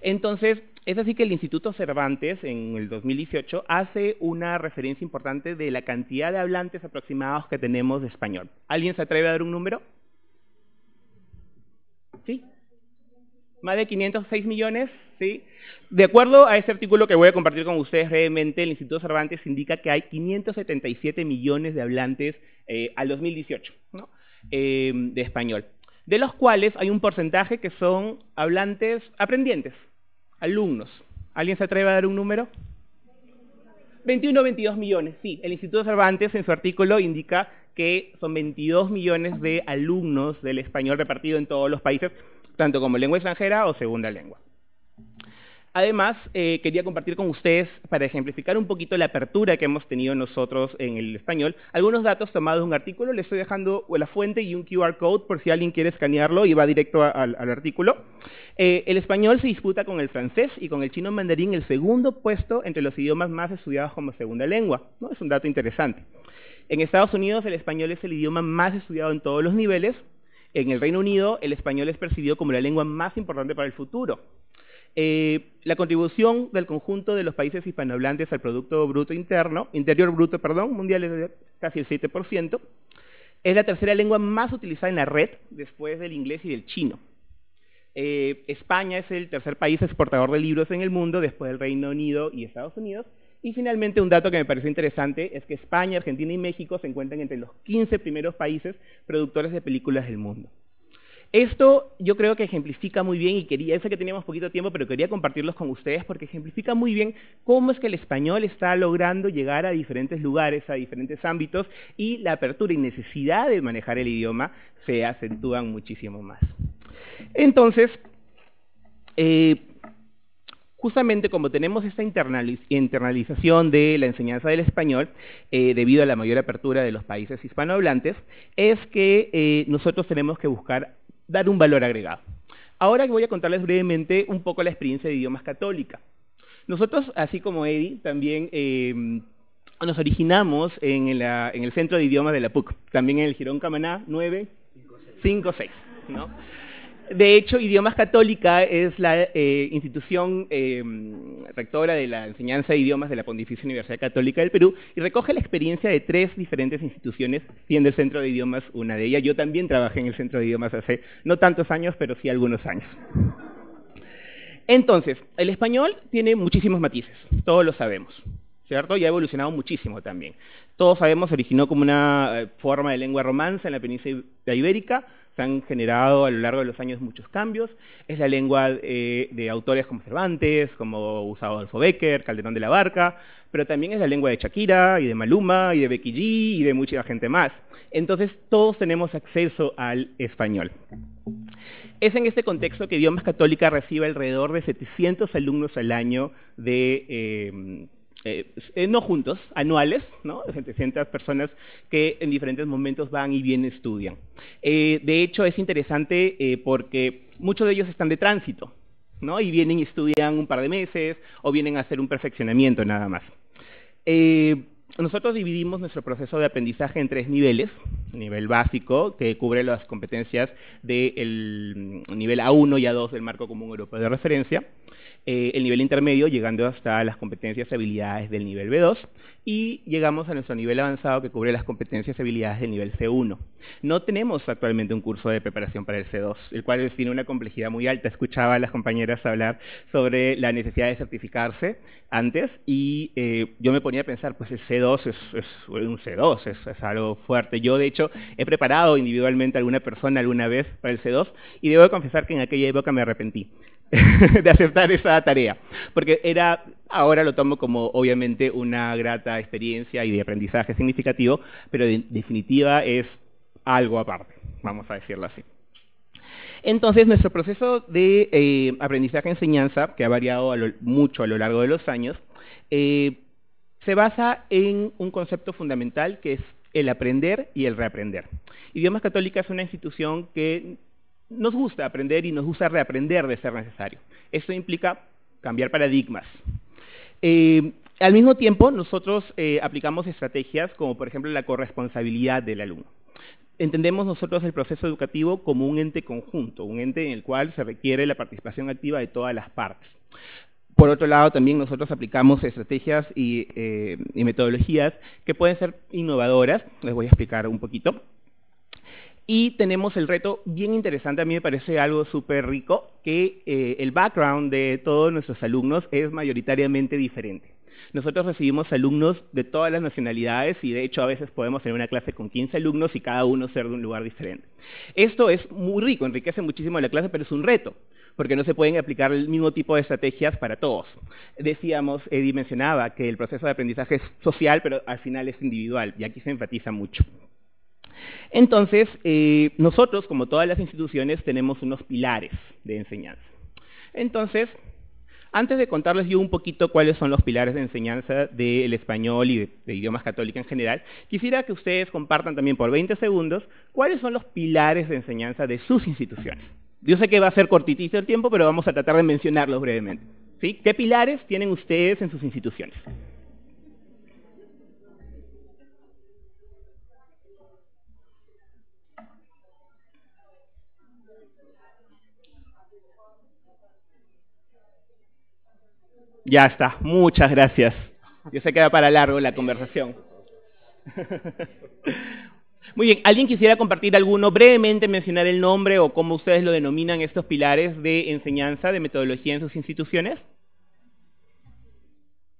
Speaker 3: Entonces, es así que el Instituto Cervantes, en el 2018, hace una referencia importante de la cantidad de hablantes aproximados que tenemos de español. ¿Alguien se atreve a dar un número? ¿Sí? ¿Más de 506 millones? ¿Sí? De acuerdo a este artículo que voy a compartir con ustedes brevemente, el Instituto Cervantes indica que hay 577 millones de hablantes al 2018, ¿no?, de español, de los cuales hay un porcentaje que son hablantes aprendientes, alumnos. ¿Alguien se atreve a dar un número? 21 o 22 millones, sí. El Instituto Cervantes en su artículo indica que son 22 millones de alumnos del español repartido en todos los países, tanto como lengua extranjera o segunda lengua. Además, quería compartir con ustedes, para ejemplificar un poquito la apertura que hemos tenido nosotros en el español, algunos datos tomados de un artículo. Les estoy dejando la fuente y un QR code por si alguien quiere escanearlo y va directo al artículo. El español se disputa con el francés y con el chino mandarín el segundo puesto entre los idiomas más estudiados como segunda lengua, ¿no? Es un dato interesante. En Estados Unidos el español es el idioma más estudiado en todos los niveles. En el Reino Unido el español es percibido como la lengua más importante para el futuro. La contribución del conjunto de los países hispanohablantes al Producto Bruto Interior Bruto, mundial es casi el 7%. Es la tercera lengua más utilizada en la red, después del inglés y del chino. España es el tercer país exportador de libros en el mundo, después del Reino Unido y Estados Unidos. Y finalmente, un dato que me pareció interesante es que España, Argentina y México se encuentran entre los 15 primeros países productores de películas del mundo. Esto yo creo que ejemplifica muy bien, y sé que teníamos poquito tiempo, pero quería compartirlos con ustedes porque ejemplifica muy bien cómo es que el español está logrando llegar a diferentes lugares, a diferentes ámbitos, y la apertura y necesidad de manejar el idioma se acentúan muchísimo más. Entonces, justamente como tenemos esta internalización de la enseñanza del español, debido a la mayor apertura de los países hispanohablantes, es que nosotros tenemos que buscar dar un valor agregado. Ahora voy a contarles brevemente un poco la experiencia de idiomas católica. Nosotros, así como Eddie, también nos originamos en el Centro de Idiomas de la PUC, también en el Jirón Camaná 956, ¿no? De hecho, Idiomas Católica es la institución rectora de la enseñanza de idiomas de la Pontificia Universidad Católica del Perú, y recoge la experiencia de 3 diferentes instituciones, siendo el Centro de Idiomas una de ellas. Yo también trabajé en el Centro de Idiomas hace no tantos años, pero sí algunos años. Entonces, el español tiene muchísimos matices, todos lo sabemos, ¿cierto? Y ha evolucionado muchísimo también. Todos sabemos, se originó como una forma de lengua romance en la península ibérica. Se han generado a lo largo de los años muchos cambios. Es la lengua de autores como Cervantes, como Gustavo Adolfo Bécquer, Calderón de la Barca, pero también es la lengua de Shakira, y de Maluma, y de Becky G, y de mucha gente más. Entonces, todos tenemos acceso al español. Es en este contexto que Idiomas Católica recibe alrededor de 700 alumnos al año no juntos, anuales, ¿no? 700 personas que en diferentes momentos van y vienen estudian. De hecho, es interesante porque muchos de ellos están de tránsito, ¿no? Y vienen y estudian un par de meses, o vienen a hacer un perfeccionamiento nada más. nosotros dividimos nuestro proceso de aprendizaje en 3 niveles. Nivel básico, que cubre las competencias del nivel A1 y A2 del Marco Común Europeo de Referencia. El nivel intermedio, llegando hasta las competencias y habilidades del nivel B2, y llegamos a nuestro nivel avanzado que cubre las competencias y habilidades del nivel C1. No tenemos actualmente un curso de preparación para el C2, el cual tiene una complejidad muy alta. Escuchaba a las compañeras hablar sobre la necesidad de certificarse antes, y yo me ponía a pensar, pues el C2 es un C2, es algo fuerte. Yo, de hecho, he preparado individualmente a alguna persona alguna vez para el C2, y debo confesar que en aquella época me arrepentí de aceptar esa tarea, porque ahora lo tomo como obviamente una grata experiencia y de aprendizaje significativo, pero en definitiva es algo aparte, vamos a decirlo así. Entonces, nuestro proceso de aprendizaje-enseñanza, que ha variado mucho a lo largo de los años, se basa en un concepto fundamental que es el aprender y el reaprender. Idiomas Católica es una institución que nos gusta aprender y nos gusta reaprender de ser necesario. Esto implica cambiar paradigmas. Al mismo tiempo, nosotros aplicamos estrategias como, por ejemplo, la corresponsabilidad del alumno. Entendemos nosotros el proceso educativo como un ente conjunto, un ente en el cual se requiere la participación activa de todas las partes. Por otro lado, también nosotros aplicamos estrategias y metodologías que pueden ser innovadoras, les voy a explicar un poquito. Y tenemos el reto bien interesante, a mí me parece algo súper rico, que el background de todos nuestros alumnos es mayoritariamente diferente. Nosotros recibimos alumnos de todas las nacionalidades y de hecho a veces podemos tener una clase con 15 alumnos y cada uno ser de un lugar diferente. Esto es muy rico, enriquece muchísimo la clase, pero es un reto, porque no se pueden aplicar el mismo tipo de estrategias para todos. Decíamos, Eddie mencionaba que el proceso de aprendizaje es social, pero al final es individual, y aquí se enfatiza mucho. Entonces, nosotros, como todas las instituciones, tenemos unos pilares de enseñanza. Entonces, antes de contarles yo un poquito cuáles son los pilares de enseñanza del español y de idiomas católicos en general, quisiera que ustedes compartan también por 20 segundos cuáles son los pilares de enseñanza de sus instituciones. Yo sé que va a ser cortitito el tiempo, pero vamos a tratar de mencionarlos brevemente. ¿Sí? ¿Qué pilares tienen ustedes en sus instituciones? Ya está, muchas gracias. Yo sé que va para largo la conversación. Muy bien, ¿alguien quisiera compartir alguno, brevemente mencionar el nombre o cómo ustedes lo denominan estos pilares de enseñanza, de metodología en sus instituciones?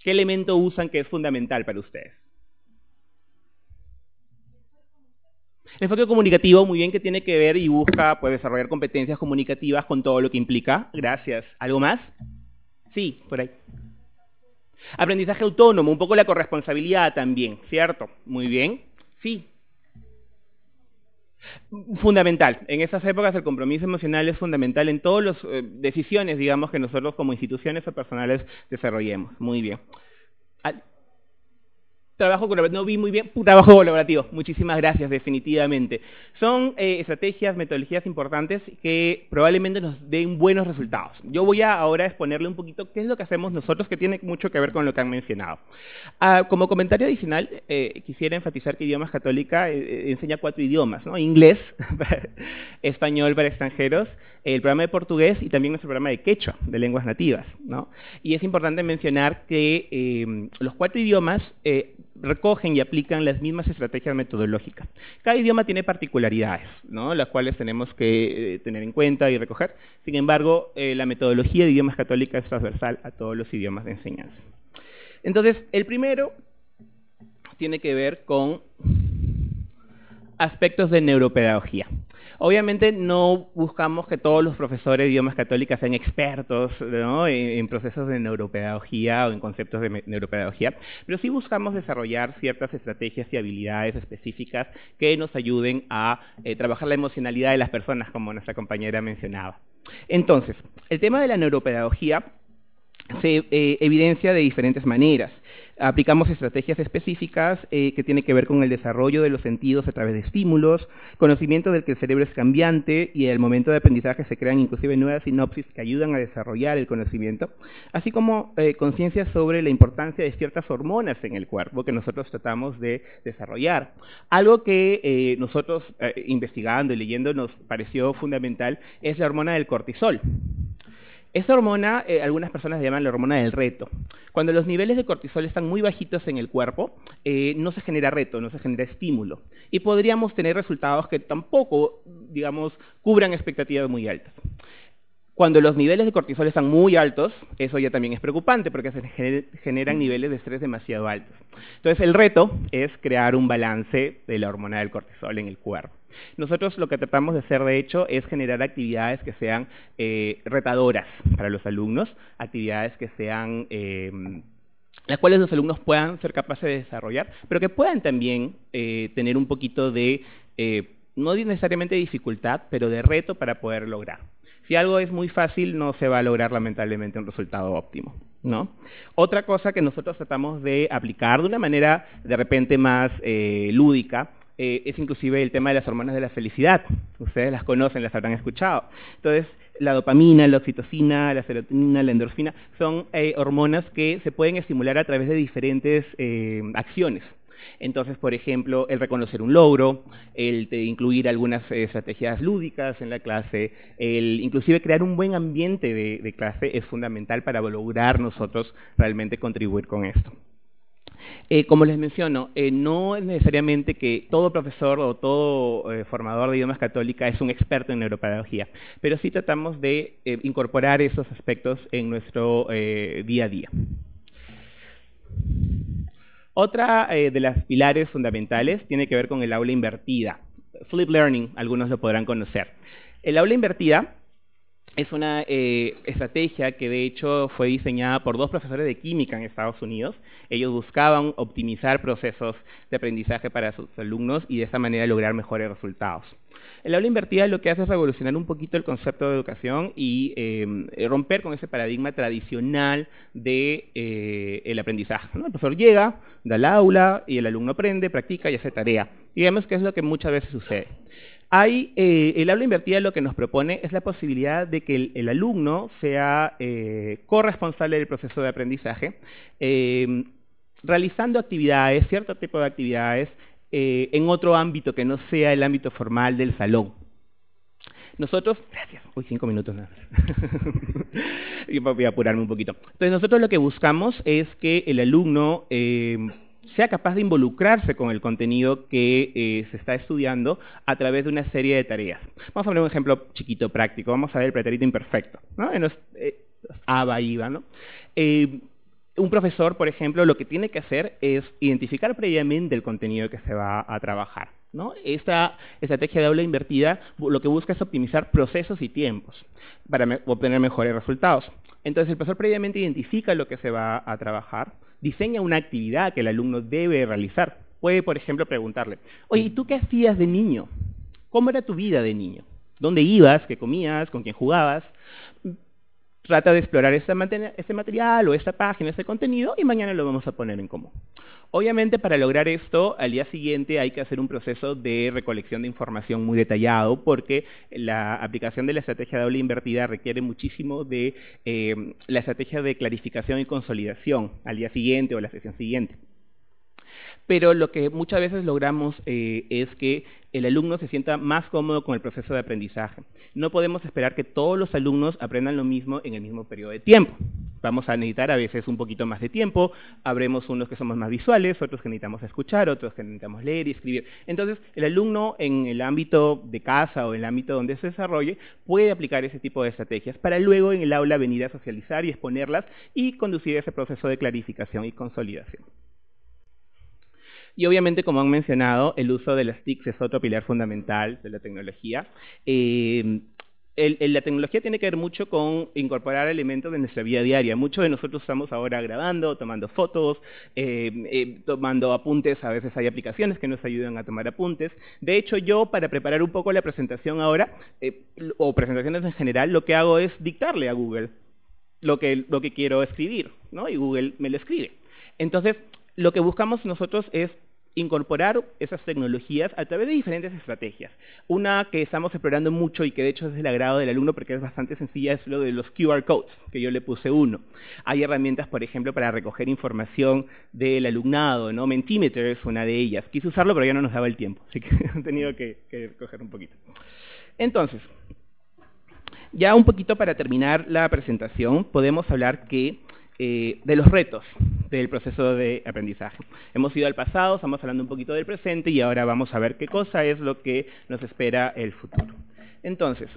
Speaker 3: ¿Qué elemento usan que es fundamental para ustedes? El enfoque comunicativo, muy bien, que tiene que ver y busca pues, desarrollar competencias comunicativas con todo lo que implica. Gracias. ¿Algo más? Sí, por ahí. Aprendizaje autónomo, un poco la corresponsabilidad también, ¿cierto? Muy bien. Sí. Fundamental. En esas épocas el compromiso emocional es fundamental en todas las decisiones, digamos, que nosotros como instituciones o personales desarrollemos. Muy bien. Trabajo colaborativo, no vi muy bien, trabajo colaborativo, muchísimas gracias, definitivamente. Son estrategias, metodologías importantes que probablemente nos den buenos resultados. Yo voy a ahora exponerle un poquito qué es lo que hacemos nosotros, que tiene mucho que ver con lo que han mencionado. Como comentario adicional, quisiera enfatizar que Idiomas Católica enseña 4 idiomas, ¿no? Inglés, español para extranjeros, el programa de portugués y también nuestro programa de quechua, de lenguas nativas, ¿no? Y es importante mencionar que los 4 idiomas recogen y aplican las mismas estrategias metodológicas. Cada idioma tiene particularidades, ¿no? Las cuales tenemos que tener en cuenta y recoger. Sin embargo, la metodología de Idiomas Católica es transversal a todos los idiomas de enseñanza. Entonces, el primero tiene que ver con aspectos de neuropedagogía. Obviamente no buscamos que todos los profesores de idiomas católicos sean expertos, ¿no? en procesos de neuropedagogía o en conceptos de neuropedagogía, pero sí buscamos desarrollar ciertas estrategias y habilidades específicas que nos ayuden a trabajar la emocionalidad de las personas, como nuestra compañera mencionaba. Entonces, el tema de la neuropedagogía se evidencia de diferentes maneras. Aplicamos estrategias específicas que tienen que ver con el desarrollo de los sentidos a través de estímulos, conocimiento del que el cerebro es cambiante y al momento de aprendizaje se crean inclusive nuevas sinapsis que ayudan a desarrollar el conocimiento, así como conciencia sobre la importancia de ciertas hormonas en el cuerpo que nosotros tratamos de desarrollar. Algo que nosotros investigando y leyendo nos pareció fundamental es la hormona del cortisol. Esta hormona, algunas personas la llaman la hormona del reto. Cuando los niveles de cortisol están muy bajitos en el cuerpo, no se genera reto, no se genera estímulo. Y podríamos tener resultados que tampoco, digamos, cubran expectativas muy altas. Cuando los niveles de cortisol están muy altos, eso ya también es preocupante porque se generan niveles de estrés demasiado altos. Entonces, el reto es crear un balance de la hormona del cortisol en el cuerpo. Nosotros lo que tratamos de hacer, de hecho, es generar actividades que sean retadoras para los alumnos, actividades que sean las cuales los alumnos puedan ser capaces de desarrollar, pero que puedan también tener un poquito de, no necesariamente de dificultad, pero de reto para poder lograr. Si algo es muy fácil, no se va a lograr lamentablemente un resultado óptimo, ¿no? Otra cosa que nosotros tratamos de aplicar de una manera de repente más lúdica es inclusive el tema de las hormonas de la felicidad. Ustedes las conocen, las habrán escuchado. Entonces, la dopamina, la oxitocina, la serotonina, la endorfina son hormonas que se pueden estimular a través de diferentes acciones. Entonces, por ejemplo, el reconocer un logro, el de incluir algunas estrategias lúdicas en la clase, el inclusive crear un buen ambiente de clase es fundamental para lograr nosotros realmente contribuir con esto. Como les menciono, no es necesariamente que todo profesor o todo formador de idiomas católica es un experto en neuropedagogía, pero sí tratamos de incorporar esos aspectos en nuestro día a día. Otra de las pilares fundamentales tiene que ver con el aula invertida. Flip Learning, algunos lo podrán conocer. El aula invertida es una estrategia que de hecho fue diseñada por dos profesores de química en Estados Unidos. Ellos buscaban optimizar procesos de aprendizaje para sus alumnos y de esa manera lograr mejores resultados. El aula invertida lo que hace es revolucionar un poquito el concepto de educación y romper con ese paradigma tradicional de el aprendizaje, ¿no? El profesor llega, da el aula y el alumno aprende, practica y hace tarea. Y vemos que es lo que muchas veces sucede. El aula invertida lo que nos propone es la posibilidad de que el alumno sea corresponsable del proceso de aprendizaje, realizando actividades, cierto tipo de actividades, en otro ámbito que no sea el ámbito formal del salón. Nosotros, gracias, 5 minutos nada más. Y voy a apurarme un poquito. Entonces nosotros lo que buscamos es que el alumno sea capaz de involucrarse con el contenido que se está estudiando a través de una serie de tareas. Vamos a poner un ejemplo chiquito, práctico. Vamos a ver el pretérito imperfecto, ¿no? Aba, iba, ¿no? Un profesor, por ejemplo, lo que tiene que hacer es identificar previamente el contenido que se va a trabajar, ¿no? Esta estrategia de aula invertida lo que busca es optimizar procesos y tiempos para obtener mejores resultados. Entonces, el profesor previamente identifica lo que se va a trabajar, diseña una actividad que el alumno debe realizar. Puede, por ejemplo, preguntarle, oye, ¿y tú qué hacías de niño? ¿Cómo era tu vida de niño? ¿Dónde ibas? ¿Qué comías? ¿Con quién jugabas? Trata de explorar este material o esta página, este contenido, y mañana lo vamos a poner en común. Obviamente, para lograr esto, al día siguiente hay que hacer un proceso de recolección de información muy detallado, porque la aplicación de la estrategia de aula invertida requiere muchísimo de la estrategia de clarificación y consolidación al día siguiente o la sesión siguiente. Pero lo que muchas veces logramos es que el alumno se sienta más cómodo con el proceso de aprendizaje. No podemos esperar que todos los alumnos aprendan lo mismo en el mismo periodo de tiempo. Vamos a necesitar a veces un poquito más de tiempo, habremos unos que somos más visuales, otros que necesitamos escuchar, otros que necesitamos leer y escribir. Entonces, el alumno en el ámbito de casa o en el ámbito donde se desarrolle puede aplicar ese tipo de estrategias para luego en el aula venir a socializar y exponerlas y conducir ese proceso de clarificación y consolidación. Y obviamente, como han mencionado, el uso de las TICs es otro pilar fundamental de la tecnología. La tecnología tiene que ver mucho con incorporar elementos de nuestra vida diaria. Muchos de nosotros estamos ahora grabando, tomando fotos, tomando apuntes. A veces hay aplicaciones que nos ayudan a tomar apuntes. De hecho, yo para preparar un poco la presentación ahora, o presentaciones en general, lo que hago es dictarle a Google lo que quiero escribir, ¿no? Y Google me lo escribe. Entonces, lo que buscamos nosotros es incorporar esas tecnologías a través de diferentes estrategias. Una que estamos explorando mucho y que de hecho es del agrado del alumno porque es bastante sencilla es lo de los QR codes, que yo le puse uno. Hay herramientas, por ejemplo, para recoger información del alumnado, ¿no? Mentimeter es una de ellas. Quise usarlo, pero ya no nos daba el tiempo, así que he tenido que coger un poquito. Entonces, ya un poquito para terminar la presentación, podemos hablar de los retos del proceso de aprendizaje. Hemos ido al pasado, estamos hablando un poquito del presente y ahora vamos a ver qué cosa es lo que nos espera el futuro. Entonces,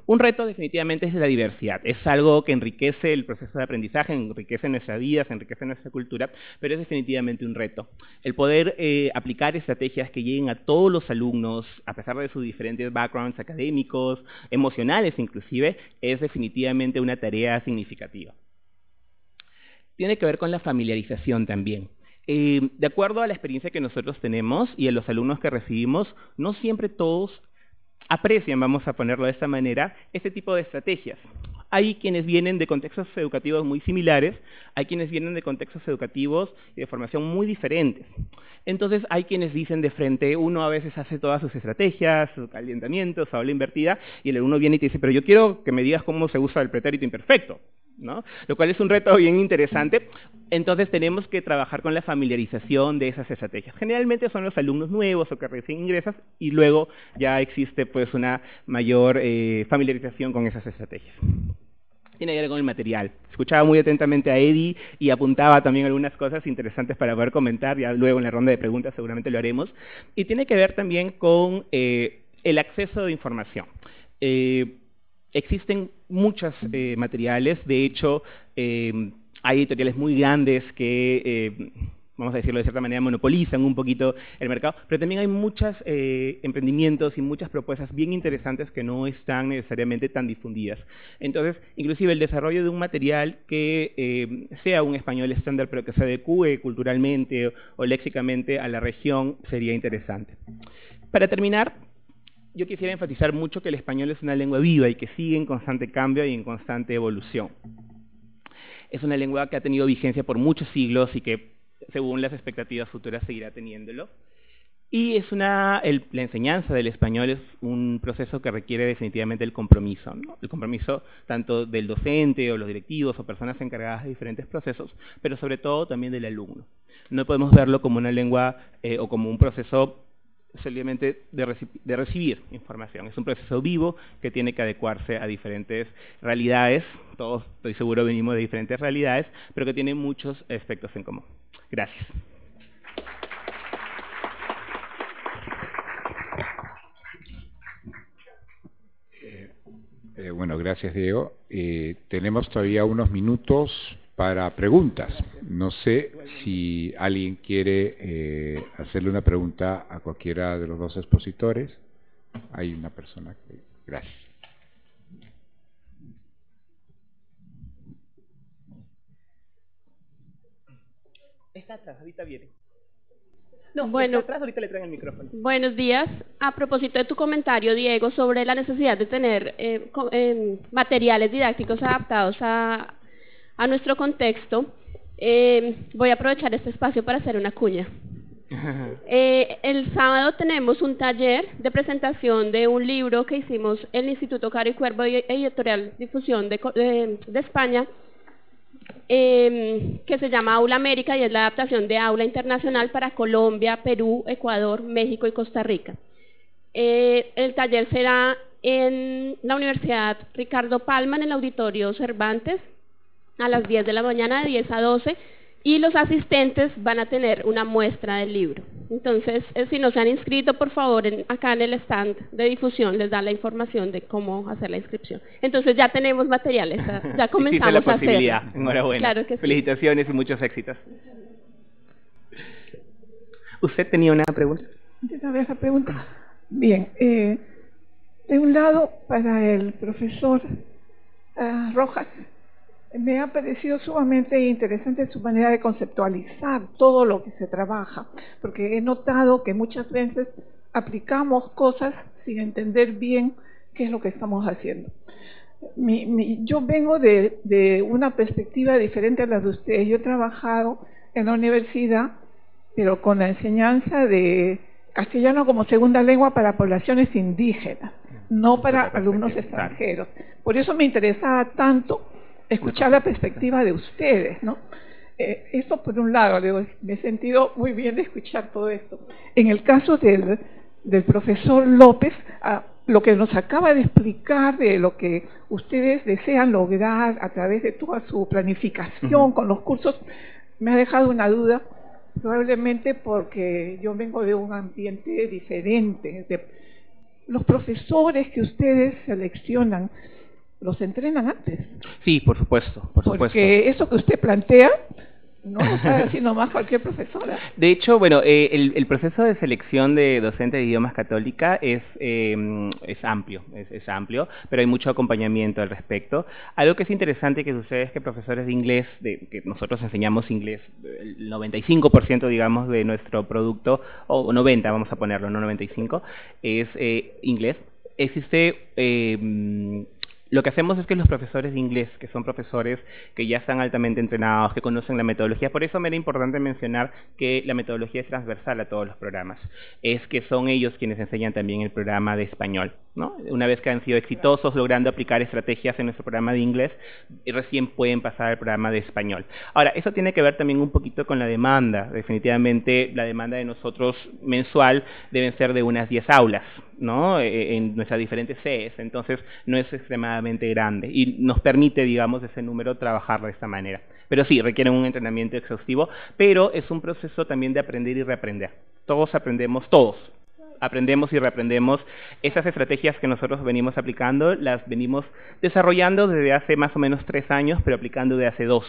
Speaker 3: un reto definitivamente es la diversidad. Es algo que enriquece el proceso de aprendizaje, enriquece nuestras vidas, enriquece nuestra cultura, pero es definitivamente un reto. El poder aplicar estrategias que lleguen a todos los alumnos, a pesar de sus diferentes backgrounds académicos, emocionales inclusive, es definitivamente una tarea significativa. Tiene que ver con la familiarización también. De acuerdo a la experiencia que nosotros tenemos y a los alumnos que recibimos, no siempre todos aprecian, vamos a ponerlo de esta manera, este tipo de estrategias. Hay quienes vienen de contextos educativos muy similares, hay quienes vienen de contextos educativos y de formación muy diferentes. Entonces hay quienes dicen de frente, uno a veces hace todas sus estrategias, su calentamiento, su habla invertida, y el alumno viene y te dice, pero yo quiero que me digas cómo se usa el pretérito imperfecto, ¿no? Lo cual es un reto bien interesante. Entonces tenemos que trabajar con la familiarización de esas estrategias. Generalmente son los alumnos nuevos o que recién ingresan y luego ya existe pues una mayor familiarización con esas estrategias. Tiene que ver con el material. Escuchaba muy atentamente a Eddie y apuntaba también algunas cosas interesantes para poder comentar, ya luego en la ronda de preguntas seguramente lo haremos. Y tiene que ver también con el acceso de información. Existen muchos materiales, de hecho hay editoriales muy grandes que, vamos a decirlo de cierta manera, monopolizan un poquito el mercado, pero también hay muchos emprendimientos y muchas propuestas bien interesantes que no están necesariamente tan difundidas. Entonces, inclusive el desarrollo de un material que sea un español estándar, pero que se adecue culturalmente o léxicamente a la región, sería interesante. Para terminar, yo quisiera enfatizar mucho que el español es una lengua viva y que sigue en constante cambio y en constante evolución. Es una lengua que ha tenido vigencia por muchos siglos y que, según las expectativas futuras, seguirá teniéndolo. Y es la enseñanza del español es un proceso que requiere definitivamente el compromiso, ¿no? El compromiso tanto del docente o los directivos o personas encargadas de diferentes procesos, pero sobre todo también del alumno. No podemos verlo como una lengua o como un proceso simplemente de recibir información. Es un proceso vivo que tiene que adecuarse a diferentes realidades. Todos, estoy seguro, venimos de diferentes realidades, pero que tiene muchos aspectos en común. Gracias.
Speaker 1: Bueno, gracias, Diego. Tenemos todavía unos minutos para preguntas. No sé si alguien quiere hacerle una pregunta a cualquiera de los dos expositores. Hay una persona que... Gracias.
Speaker 3: Está atrás, ahorita viene.
Speaker 4: No, bueno,
Speaker 3: está atrás, ahorita le traen el micrófono.
Speaker 4: Buenos días. A propósito de tu comentario, Diego, sobre la necesidad de tener materiales didácticos adaptados a nuestro contexto, voy a aprovechar este espacio para hacer una cuña. El sábado tenemos un taller de presentación de un libro que hicimos en el Instituto Caro y Cuervo Editorial Difusión de España, que se llama Aula América y es la adaptación de Aula Internacional para Colombia, Perú, Ecuador, México y Costa Rica. El taller será en la Universidad Ricardo Palma, en el Auditorio Cervantes, a las 10 de la mañana, de 10 a 12, y los asistentes van a tener una muestra del libro. Entonces, si no se han inscrito, por favor, acá en el stand de difusión les da la información de cómo hacer la inscripción. Entonces ya tenemos materiales, ya comenzamos
Speaker 3: la posibilidad.
Speaker 4: a hacerlo.
Speaker 3: Enhorabuena.
Speaker 4: Claro que sí.
Speaker 3: Felicitaciones y muchos éxitos. ¿Usted tenía una pregunta?
Speaker 5: Esa pregunta. Bien, de un lado, para el profesor Rojas, me ha parecido sumamente interesante su manera de conceptualizar todo lo que se trabaja, porque he notado que muchas veces aplicamos cosas sin entender bien qué es lo que estamos haciendo. Yo vengo de una perspectiva diferente a la de ustedes. Yo he trabajado en la universidad, pero con la enseñanza de castellano como segunda lengua para poblaciones indígenas, no para alumnos extranjeros. Por eso me interesaba tanto escuchar la perspectiva de ustedes, ¿no? Eso por un lado, me he sentido muy bien de escuchar todo esto. En el caso del profesor López, lo que nos acaba de explicar de lo que ustedes desean lograr a través de toda su planificación con los cursos, me ha dejado una duda, probablemente porque yo vengo de un ambiente diferente. Los profesores que ustedes seleccionan, ¿los entrenan antes?
Speaker 3: Sí, por supuesto, por supuesto.
Speaker 5: Porque eso que usted plantea no lo sabe así nomás cualquier profesora.
Speaker 3: De hecho, bueno, el proceso de selección de docentes de idiomas católica es amplio, es amplio, pero hay mucho acompañamiento al respecto. Algo que es interesante que sucede es que profesores de inglés, que nosotros enseñamos inglés, el 95% digamos de nuestro producto, o 90 vamos a ponerlo, no 95, es inglés. Existe... Lo que hacemos es que los profesores de inglés, que son profesores que ya están altamente entrenados, que conocen la metodología, por eso me era importante mencionar que la metodología es transversal a todos los programas, es que son ellos quienes enseñan también el programa de español, ¿no? Una vez que han sido exitosos logrando aplicar estrategias en nuestro programa de inglés, recién pueden pasar al programa de español. Ahora, eso tiene que ver también un poquito con la demanda. Definitivamente la demanda de nosotros mensual deben ser de unas 10 aulas, ¿no? En nuestras diferentes sedes, entonces no es extremadamente grande y nos permite, digamos, ese número trabajar de esta manera. Pero sí, requieren un entrenamiento exhaustivo, pero es un proceso también de aprender y reaprender. Todos aprendemos, todos aprendemos y reaprendemos. Esas estrategias que nosotros venimos aplicando, las venimos desarrollando desde hace más o menos 3 años, pero aplicando desde hace 2.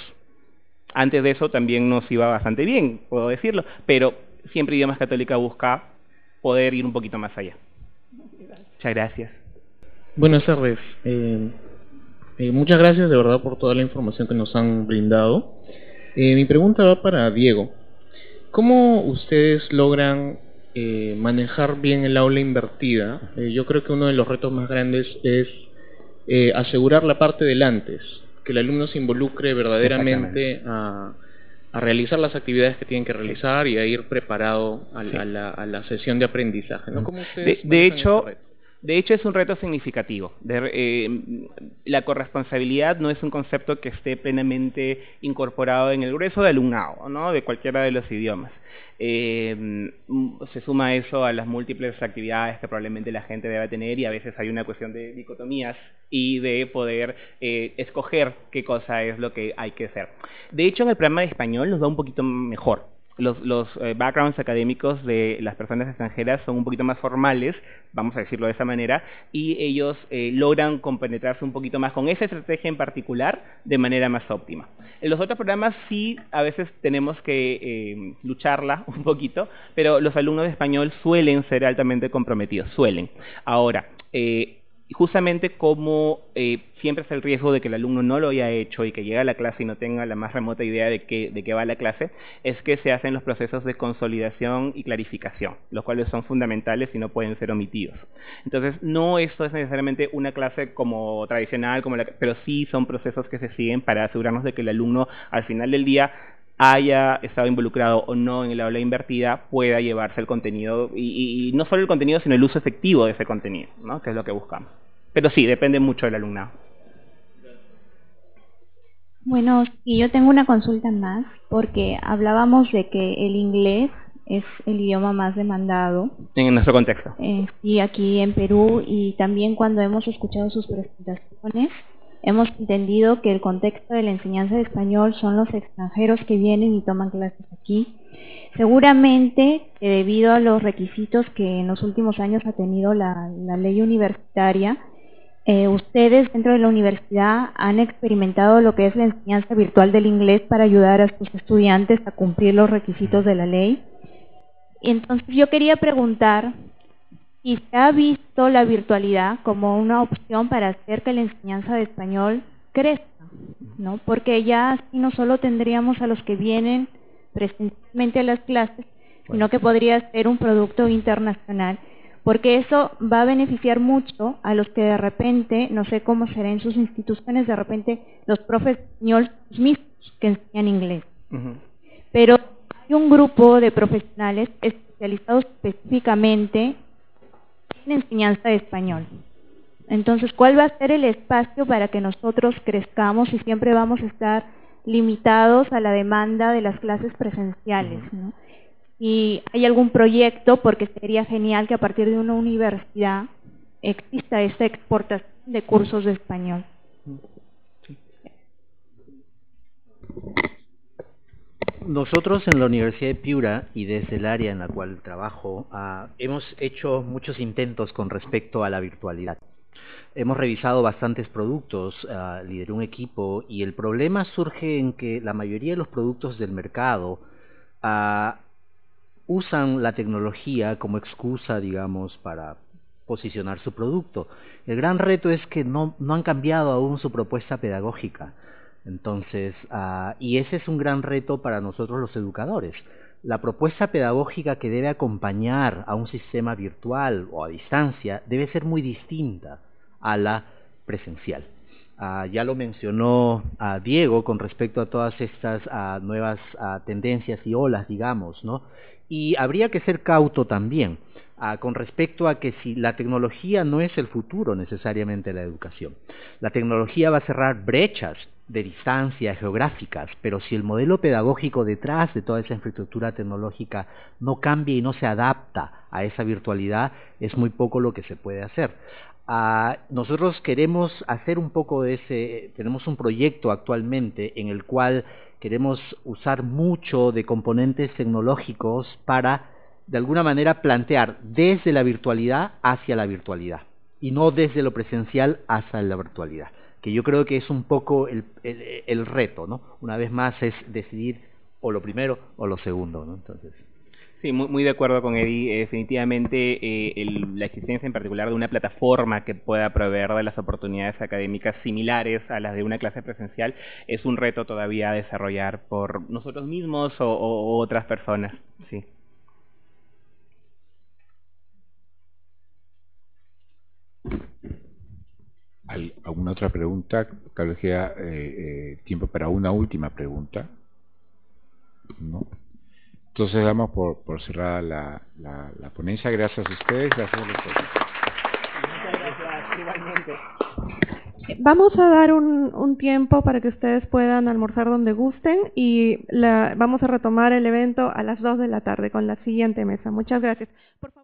Speaker 3: Antes de eso también nos iba bastante bien, puedo decirlo, pero siempre Idiomas Católica busca poder ir un poquito más allá. Muchas gracias.
Speaker 6: Buenas tardes. Muchas gracias de verdad por toda la información que nos han brindado. Mi pregunta va para Diego. ¿Cómo ustedes logran manejar bien el aula invertida? Yo creo que uno de los retos más grandes es asegurar la parte del antes, que el alumno se involucre verdaderamente a realizar las actividades que tienen que realizar y a ir preparado a la sesión de aprendizaje, ¿no? ¿Cómo ustedes
Speaker 3: De hecho, es un reto significativo. La corresponsabilidad no es un concepto que esté plenamente incorporado en el grueso de alumnado, ¿no? De cualquiera de los idiomas. Se suma eso a las múltiples actividades que probablemente la gente debe tener y a veces hay una cuestión de dicotomías y de poder escoger qué cosa es lo que hay que hacer. De hecho, en el programa de español nos va un poquito mejor. Los backgrounds académicos de las personas extranjeras son un poquito más formales, vamos a decirlo de esa manera, y ellos logran compenetrarse un poquito más con esa estrategia en particular de manera más óptima. En los otros programas sí, a veces tenemos que lucharla un poquito, pero los alumnos de español suelen ser altamente comprometidos, suelen. Ahora, justamente como siempre es el riesgo de que el alumno no lo haya hecho y que llegue a la clase y no tenga la más remota idea de qué va la clase, es que se hacen los procesos de consolidación y clarificación, los cuales son fundamentales y no pueden ser omitidos. Entonces, no esto es necesariamente una clase como tradicional, pero sí son procesos que se siguen para asegurarnos de que el alumno al final del día haya estado involucrado o no en el aula invertida, pueda llevarse el contenido, y no solo el contenido, sino el uso efectivo de ese contenido, ¿no? Que es lo que buscamos. Pero sí, depende mucho del alumnado.
Speaker 7: Bueno, y yo tengo una consulta más, porque hablábamos de que el inglés es el idioma más demandado.
Speaker 3: En nuestro contexto.
Speaker 7: Sí, aquí en Perú, y también cuando hemos escuchado sus presentaciones, hemos entendido que el contexto de la enseñanza de español son los extranjeros que vienen y toman clases aquí. Seguramente, debido a los requisitos que en los últimos años ha tenido la ley universitaria, ustedes dentro de la universidad han experimentado lo que es la enseñanza virtual del inglés para ayudar a sus estudiantes a cumplir los requisitos de la ley. Entonces yo quería preguntar si se ha visto la virtualidad como una opción para hacer que la enseñanza de español crezca, ¿no? Porque ya así no solo tendríamos a los que vienen presencialmente a las clases, sino que podría ser un producto internacional. porque eso va a beneficiar mucho a los que de repente, no sé cómo será en sus instituciones, de repente los profes españoles mismos que enseñan inglés. Pero hay un grupo de profesionales especializados específicamente en enseñanza de español. Entonces, ¿cuál va a ser el espacio para que nosotros crezcamos si siempre vamos a estar limitados a la demanda de las clases presenciales, ¿no? Si hay algún proyecto, porque sería genial que a partir de una universidad exista esa exportación de cursos de español.
Speaker 2: Nosotros en la Universidad de Piura y desde el área en la cual trabajo, hemos hecho muchos intentos con respecto a la virtualidad. Hemos revisado bastantes productos, lideré un equipo, y el problema surge en que la mayoría de los productos del mercado usan la tecnología como excusa, digamos, para posicionar su producto. El gran reto es que no han cambiado aún su propuesta pedagógica. Entonces, y ese es un gran reto para nosotros los educadores. La propuesta pedagógica que debe acompañar a un sistema virtual o a distancia debe ser muy distinta a la presencial. Ya lo mencionó Diego con respecto a todas estas nuevas tendencias y olas, digamos, ¿no? Y habría que ser cauto también con respecto a que si la tecnología no es el futuro necesariamente de la educación. La tecnología va a cerrar brechas de distancia geográficas, pero si el modelo pedagógico detrás de toda esa infraestructura tecnológica no cambia y no se adapta a esa virtualidad, es muy poco lo que se puede hacer. Nosotros queremos hacer un poco de tenemos un proyecto actualmente en el cual queremos usar mucho de componentes tecnológicos para, de alguna manera, plantear desde la virtualidad hacia la virtualidad y no desde lo presencial hacia la virtualidad, que yo creo que es un poco el reto, ¿no? Una vez más es decidir o lo primero o lo segundo, ¿no? Entonces...
Speaker 3: Sí, muy de acuerdo con Eddie. Definitivamente la existencia en particular de una plataforma que pueda proveer de las oportunidades académicas similares a las de una clase presencial es un reto todavía a desarrollar por nosotros mismos o otras personas. Sí.
Speaker 1: ¿Alguna otra pregunta? Tal vez queda tiempo para una última pregunta. ¿No? Entonces damos por cerrada la ponencia. Gracias a ustedes, gracias a los profesores.
Speaker 3: Muchas gracias, igualmente.
Speaker 8: Vamos a dar un tiempo para que ustedes puedan almorzar donde gusten y vamos a retomar el evento a las 2 de la tarde con la siguiente mesa. Muchas gracias. Por favor.